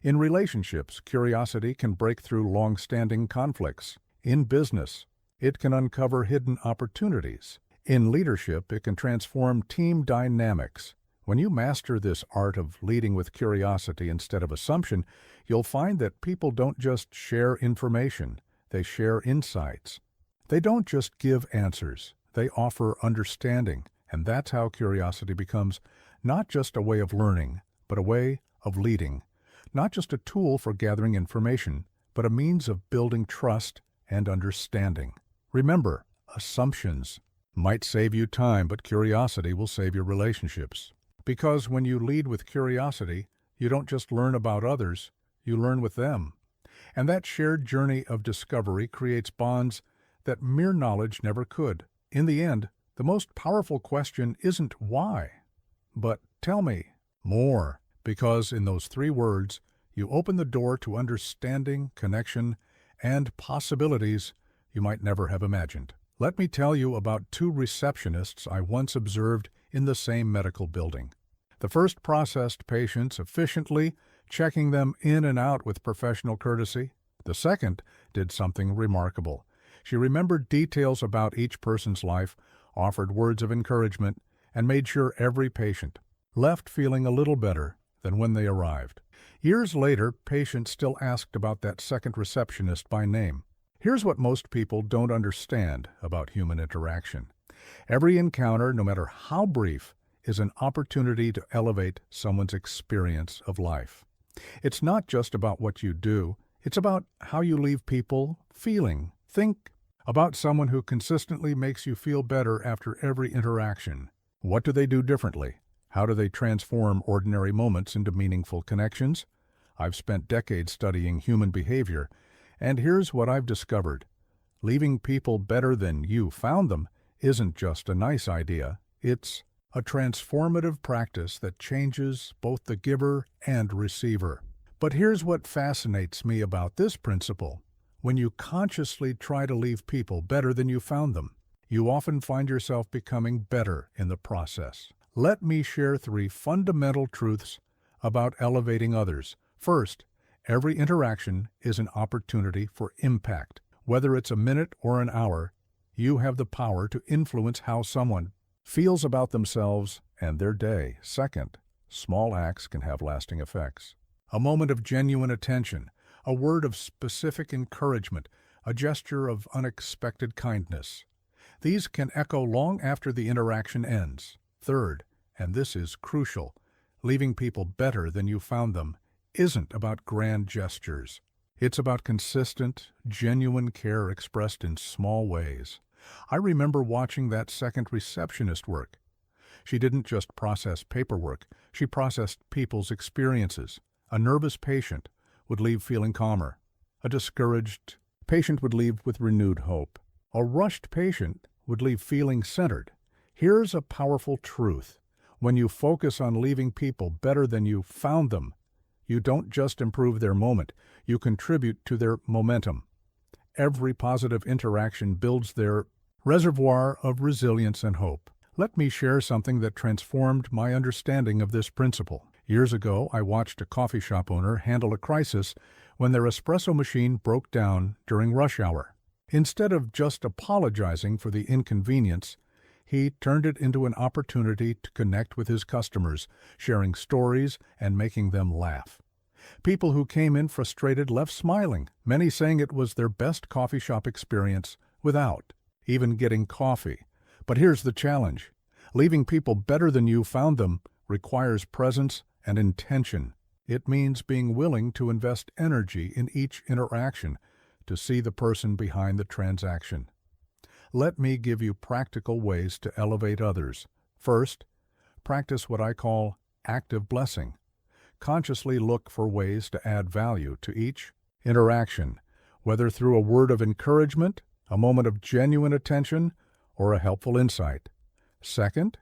In relationships, curiosity can break through long-standing conflicts. In business, it can uncover hidden opportunities. In leadership, it can transform team dynamics. When you master this art of leading with curiosity instead of assumption, you'll find that people don't just share information, they share insights. They don't just give answers, they offer understanding. And that's how curiosity becomes not just a way of learning, but a way of leading. Not just a tool for gathering information, but a means of building trust and understanding. Remember, assumptions might save you time, but curiosity will save your relationships. Because when you lead with curiosity, you don't just learn about others, you learn with them. And that shared journey of discovery creates bonds that mere knowledge never could. In the end, the most powerful question isn't why, but tell me more, because in those 3 words, You open the door to understanding, connection, and possibilities you might never have imagined. Let me tell you about two receptionists I once observed in the same medical building. The first processed patients efficiently, checking them in and out with professional courtesy. The second did something remarkable. She remembered details about each person's life, offered words of encouragement, and made sure every patient left feeling a little better than when they arrived. Years later, patients still asked about that second receptionist by name. Here's what most people don't understand about human interaction. Every encounter, no matter how brief, is an opportunity to elevate someone's experience of life. It's not just about what you do, it's about how you leave people feeling. Think about someone who consistently makes you feel better after every interaction. What do they do differently? How do they transform ordinary moments into meaningful connections? I've spent decades studying human behavior, and here's what I've discovered. Leaving people better than you found them isn't just a nice idea, it's a transformative practice that changes both the giver and receiver. But here's what fascinates me about this principle. When you consciously try to leave people better than you found them, you often find yourself becoming better in the process. Let me share 3 fundamental truths about elevating others. First, every interaction is an opportunity for impact. Whether it's a minute or an hour, you have the power to influence how someone feels about themselves and their day. Second, small acts can have lasting effects. A moment of genuine attention, a word of specific encouragement, a gesture of unexpected kindness. These can echo long after the interaction ends. Third, and this is crucial, leaving people better than you found them isn't about grand gestures. It's about consistent, genuine care expressed in small ways. I remember watching that second receptionist work. She didn't just process paperwork, she processed people's experiences. A nervous patient would leave feeling calmer. A discouraged patient would leave with renewed hope. A rushed patient would leave feeling centered. Here's a powerful truth. When you focus on leaving people better than you found them, you don't just improve their moment, you contribute to their momentum. Every positive interaction builds their reservoir of resilience and hope. Let me share something that transformed my understanding of this principle. Years ago, I watched a coffee shop owner handle a crisis when their espresso machine broke down during rush hour. Instead of just apologizing for the inconvenience, he turned it into an opportunity to connect with his customers, sharing stories and making them laugh. People who came in frustrated left smiling, many saying it was their best coffee shop experience without even getting coffee. But here's the challenge. Leaving people better than you found them requires presence and intention. It means being willing to invest energy in each interaction to see the person behind the transaction. Let me give you practical ways to elevate others. First, practice what I call active blessing. Consciously look for ways to add value to each interaction, whether through a word of encouragement, a moment of genuine attention, or a helpful insight. Second,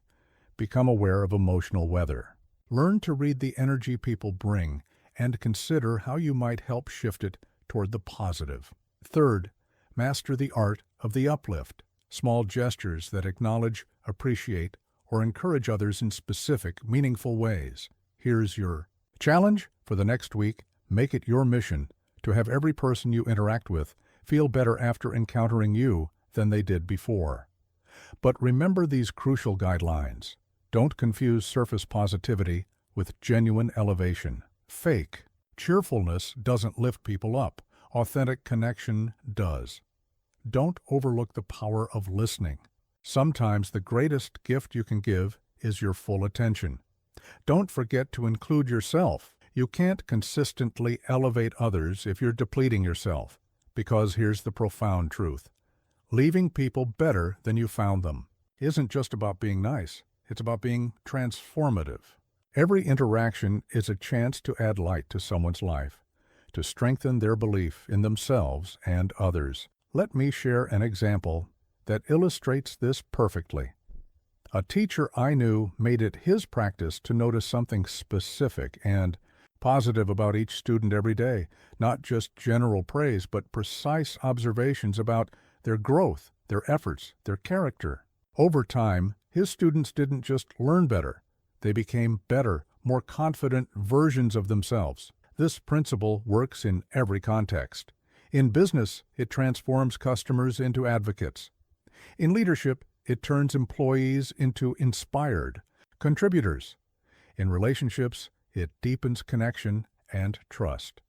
become aware of emotional weather. Learn to read the energy people bring and consider how you might help shift it toward the positive. Third, master the art of the uplift, small gestures that acknowledge, appreciate, or encourage others in specific, meaningful ways. Here's your challenge for the next week. Make it your mission to have every person you interact with feel better after encountering you than they did before. But remember these crucial guidelines. Don't confuse surface positivity with genuine elevation. Fake cheerfulness doesn't lift people up. Authentic connection does. Don't overlook the power of listening. Sometimes the greatest gift you can give is your full attention. Don't forget to include yourself. You can't consistently elevate others if you're depleting yourself, because here's the profound truth. Leaving people better than you found them isn't just about being nice. It's about being transformative. Every interaction is a chance to add light to someone's life, to strengthen their belief in themselves and others. Let me share an example that illustrates this perfectly. A teacher I knew made it his practice to notice something specific and Positive about each student every day, not just general praise, but precise observations about their growth, their efforts, their character. Over time, his students didn't just learn better, they became better, more confident versions of themselves. This principle works in every context. In business, it transforms customers into advocates. In leadership, it turns employees into inspired contributors. In relationships, it deepens connection and trust.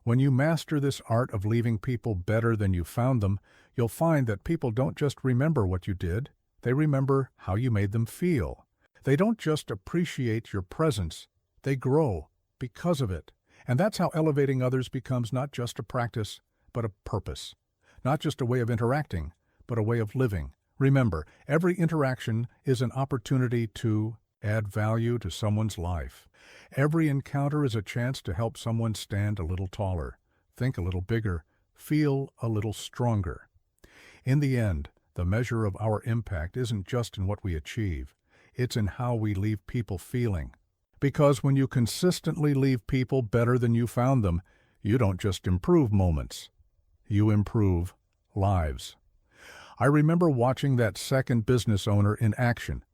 When you master this art of leaving people better than you found them, you'll find that people don't just remember what you did, they remember how you made them feel. They don't just appreciate your presence, they grow because of it. And that's how elevating others becomes not just a practice, but a purpose. Not just a way of interacting, but a way of living. Remember, every interaction is an opportunity to add value to someone's life. Every encounter is a chance to help someone stand a little taller, think a little bigger, feel a little stronger. In the end, the measure of our impact isn't just in what we achieve, it's in how we leave people feeling. Because when you consistently leave people better than you found them, you don't just improve moments, you improve lives. I remember watching that second business owner in action.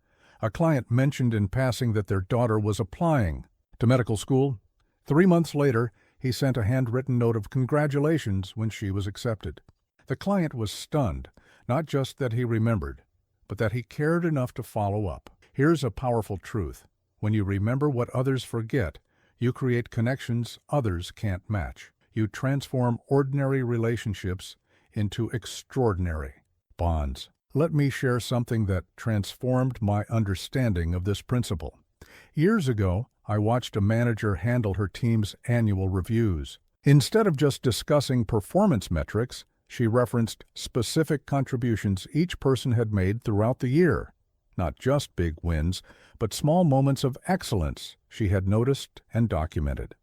A client mentioned in passing that their daughter was applying to medical school. 3 months later, he sent a handwritten note of congratulations when she was accepted. The client was stunned, not just that he remembered, but that he cared enough to follow up. Here's a powerful truth. When you remember what others forget, you create connections others can't match. You transform ordinary relationships into extraordinary bonds. Let me share something that transformed my understanding of this principle. Years ago, I watched a manager handle her team's annual reviews. Instead of just discussing performance metrics, she referenced specific contributions each person had made throughout the year. Not just big wins, but small moments of excellence she had noticed and documented.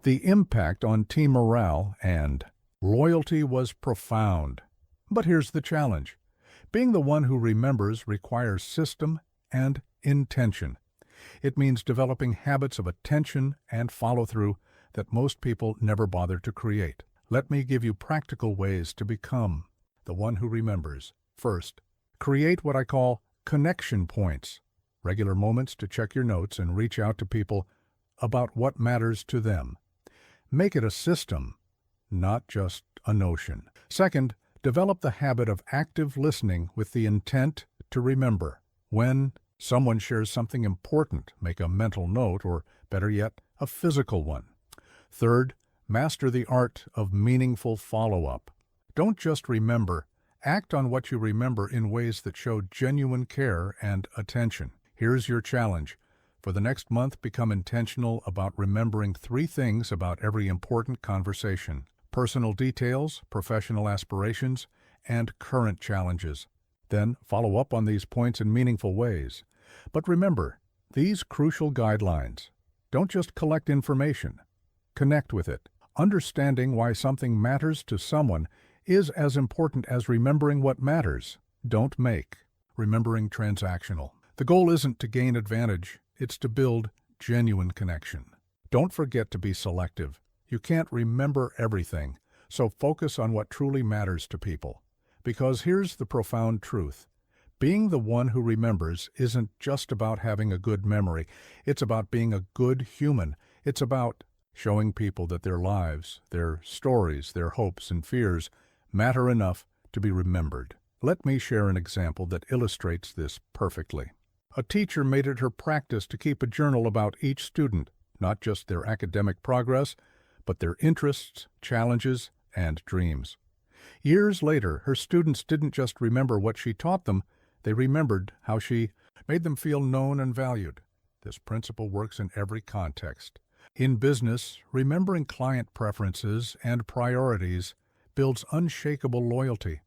The impact on team morale and loyalty was profound. But here's the challenge. Being the one who remembers requires system and intention. It means developing habits of attention and follow-through that most people never bother to create. Let me give you practical ways to become the one who remembers. First, create what I call connection points, regular moments to check your notes and reach out to people about what matters to them. Make it a system, not just a notion. Second, develop the habit of active listening with the intent to remember. When someone shares something important, make a mental note, or better yet, a physical one. Third, master the art of meaningful follow-up. Don't just remember, act on what you remember in ways that show genuine care and attention. Here's your challenge. For the next month, become intentional about remembering 3 things about every important conversation: personal details, professional aspirations, and current challenges. Then follow up on these points in meaningful ways. But remember, these crucial guidelines don't just collect information, connect with it. Understanding why something matters to someone is as important as remembering what matters. Don't make remembering transactional. The goal isn't to gain advantage, it's to build genuine connection. Don't forget to be selective. You can't remember everything, so focus on what truly matters to people. Because here's the profound truth. Being the one who remembers isn't just about having a good memory. It's about being a good human. It's about showing people that their lives, their stories, their hopes and fears matter enough to be remembered. Let me share an example that illustrates this perfectly. A teacher made it her practice to keep a journal about each student, not just their academic progress, but their interests, challenges, and dreams. Years later, her students didn't just remember what she taught them, they remembered how she made them feel known and valued. This principle works in every context. In business, remembering client preferences and priorities builds unshakable loyalty.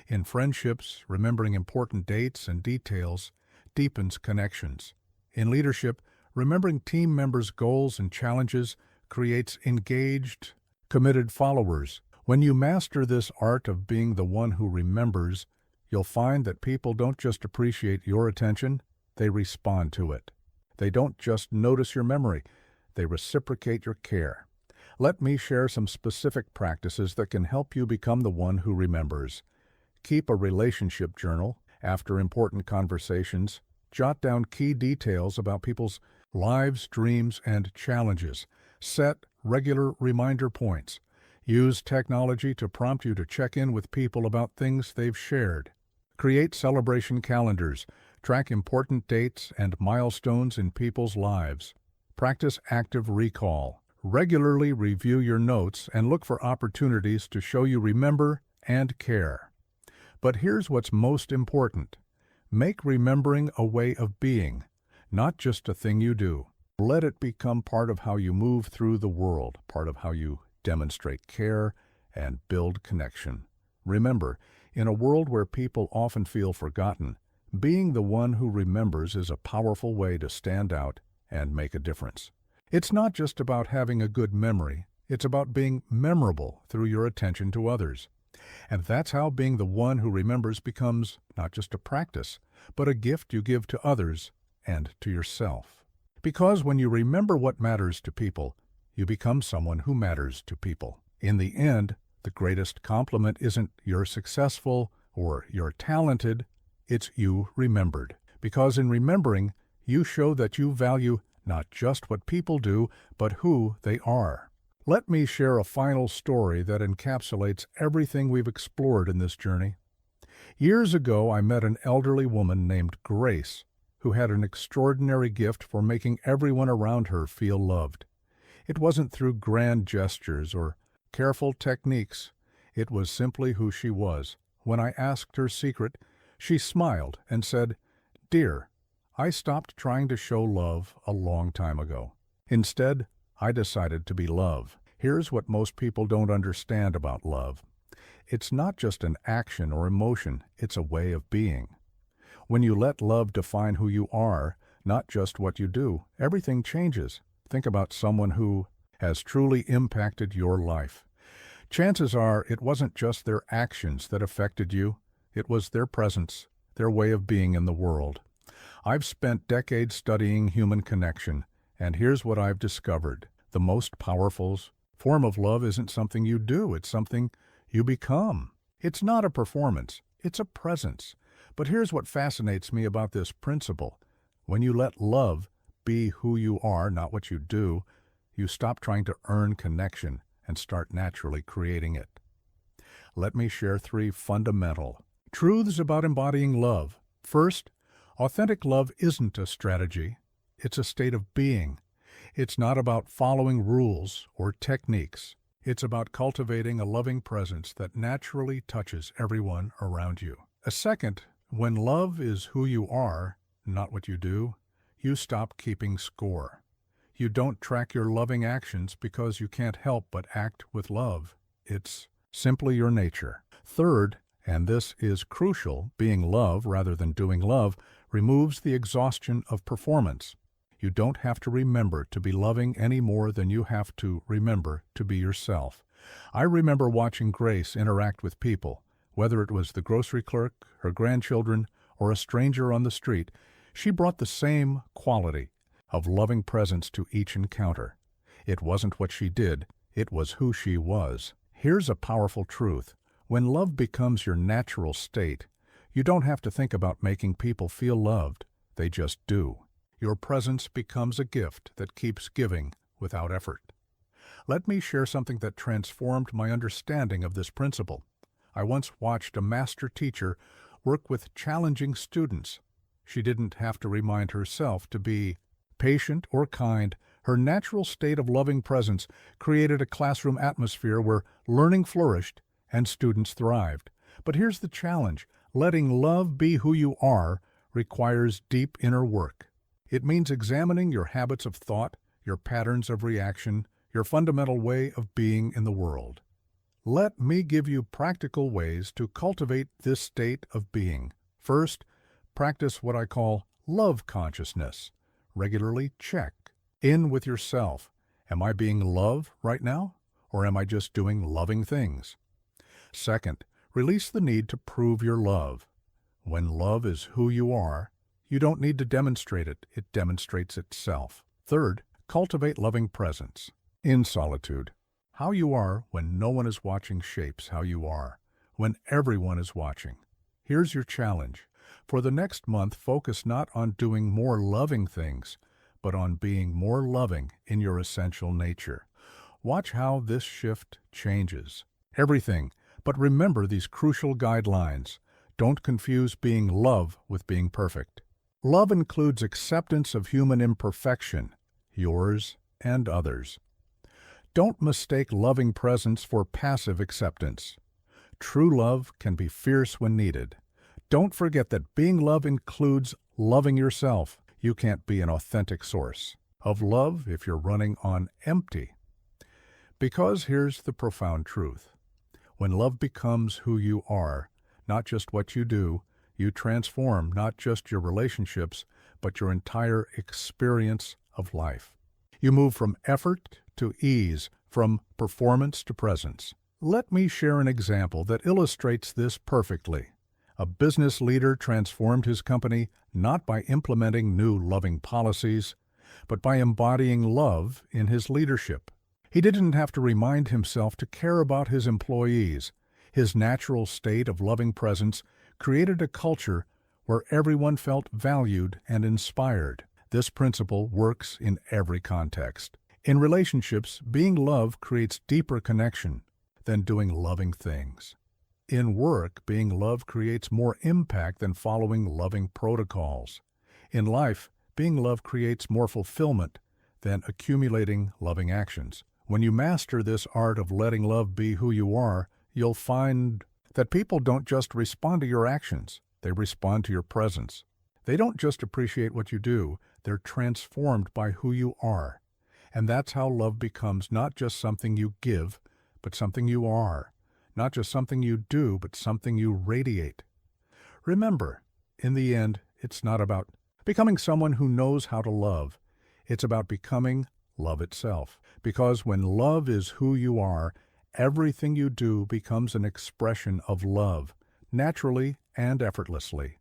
In friendships, remembering important dates and details deepens connections. In leadership, remembering team members' goals and challenges creates engaged, committed followers. When you master this art of being the one who remembers, you'll find that people don't just appreciate your attention, they respond to it. They don't just notice your memory, They reciprocate your care. Let me share some specific practices that can help you become the one who remembers. Keep a relationship journal. After important conversations, jot down key details about people's lives, dreams, and challenges. Set regular reminder points. Use technology to prompt you to check in with people about things they've shared. Create celebration calendars. Track important dates and milestones in people's lives. Practice active recall. Regularly review your notes and look for opportunities to show you remember and care. But here's what's most important. Make remembering a way of being, not just a thing you do. Let it become part of how you move through the world, part of how you demonstrate care and build connection. Remember, in a world where people often feel forgotten, being the one who remembers is a powerful way to stand out and make a difference. It's not just about having a good memory, it's about being memorable through your attention to others. And that's how being the one who remembers becomes not just a practice, but a gift you give to others and to yourself. Because when you remember what matters to people, you become someone who matters to people. In the end, the greatest compliment isn't you're successful or you're talented, it's you remembered. Because in remembering, you show that you value not just what people do, but who they are. Let me share a final story that encapsulates everything we've explored in this journey. Years ago, I met an elderly woman named Grace, who had an extraordinary gift for making everyone around her feel loved. It wasn't through grand gestures or careful techniques. It was simply who she was. When I asked her secret, she smiled and said, "Dear, I stopped trying to show love a long time ago. Instead, I decided to be love." Here's what most people don't understand about love. It's not just an action or emotion, it's a way of being. When you let love define who you are, not just what you do, everything changes. Think about someone who has truly impacted your life. Chances are it wasn't just their actions that affected you, it was their presence, their way of being in the world. I've spent decades studying human connection, and here's what I've discovered. The most powerful form of love isn't something you do, it's something you become. It's not a performance, it's a presence. But here's what fascinates me about this principle. When you let love be who you are, not what you do, you stop trying to earn connection and start naturally creating it. Let me share 3 fundamental truths about embodying love. First, authentic love isn't a strategy, it's a state of being. It's not about following rules or techniques. It's about cultivating a loving presence that naturally touches everyone around you. A second, when love is who you are, not what you do, you stop keeping score. You don't track your loving actions because you can't help but act with love. It's simply your nature. Third, and this is crucial, being love rather than doing love removes the exhaustion of performance. You don't have to remember to be loving any more than you have to remember to be yourself. I remember watching Grace interact with people, whether it was the grocery clerk, her grandchildren, or a stranger on the street. She brought the same quality of loving presence to each encounter. It wasn't what she did, it was who she was. Here's a powerful truth. When love becomes your natural state, you don't have to think about making people feel loved. They just do. Your presence becomes a gift that keeps giving without effort. Let me share something that transformed my understanding of this principle. I once watched a master teacher work with challenging students. She didn't have to remind herself to be patient or kind. Her natural state of loving presence created a classroom atmosphere where learning flourished and students thrived. But here's the challenge. Letting love be who you are requires deep inner work. It means examining your habits of thought, your patterns of reaction, your fundamental way of being in the world. Let me give you practical ways to cultivate this state of being. First, practice what I call love consciousness. Regularly check in with yourself. Am I being love right now, or am I just doing loving things? Second, release the need to prove your love. When love is who you are, you don't need to demonstrate it, it demonstrates itself. Third, Cultivate loving presence. In solitude, how you are when no one is watching shapes how you are when everyone is watching. Here's your challenge. For the next month, focus not on doing more loving things, but on being more loving in your essential nature. Watch how this shift changes everything, but remember these crucial guidelines. Don't confuse being love with being perfect. Love includes acceptance of human imperfection, yours and others. Don't mistake loving presence for passive acceptance. True love can be fierce when needed. Don't forget that being love includes loving yourself. You can't be an authentic source of love if you're running on empty. Because here's the profound truth. When love becomes who you are, not just what you do, you transform not just your relationships, but your entire experience of life. You move from effort to ease, from performance to presence. Let me share an example that illustrates this perfectly. A business leader transformed his company not by implementing new loving policies, but by embodying love in his leadership. He didn't have to remind himself to care about his employees. His natural state of loving presence created a culture where everyone felt valued and inspired. This principle works in every context. In relationships, being love creates deeper connection than doing loving things. In work, being love creates more impact than following loving protocols. In life, being love creates more fulfillment than accumulating loving actions. When you master this art of letting love be who you are, you'll find that people don't just respond to your actions, they respond to your presence. They don't just appreciate what you do, they're transformed by who you are. And that's how love becomes not just something you give, but something you are. Not just something you do, but something you radiate. Remember, in the end, it's not about becoming someone who knows how to love. It's about becoming love itself. Because when love is who you are, everything you do becomes an expression of love, naturally and effortlessly.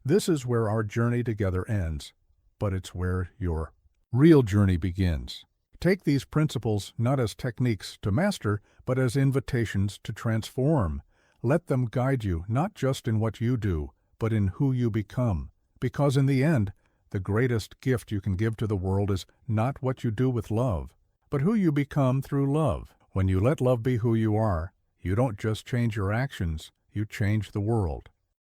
This is where our journey together ends, but it's where your real journey begins. Take these principles not as techniques to master, but as invitations to transform. Let them guide you not just in what you do, but in who you become. Because in the end, the greatest gift you can give to the world is not what you do with love, but who you become through love. When you let love be who you are, you don't just change your actions, you change the world.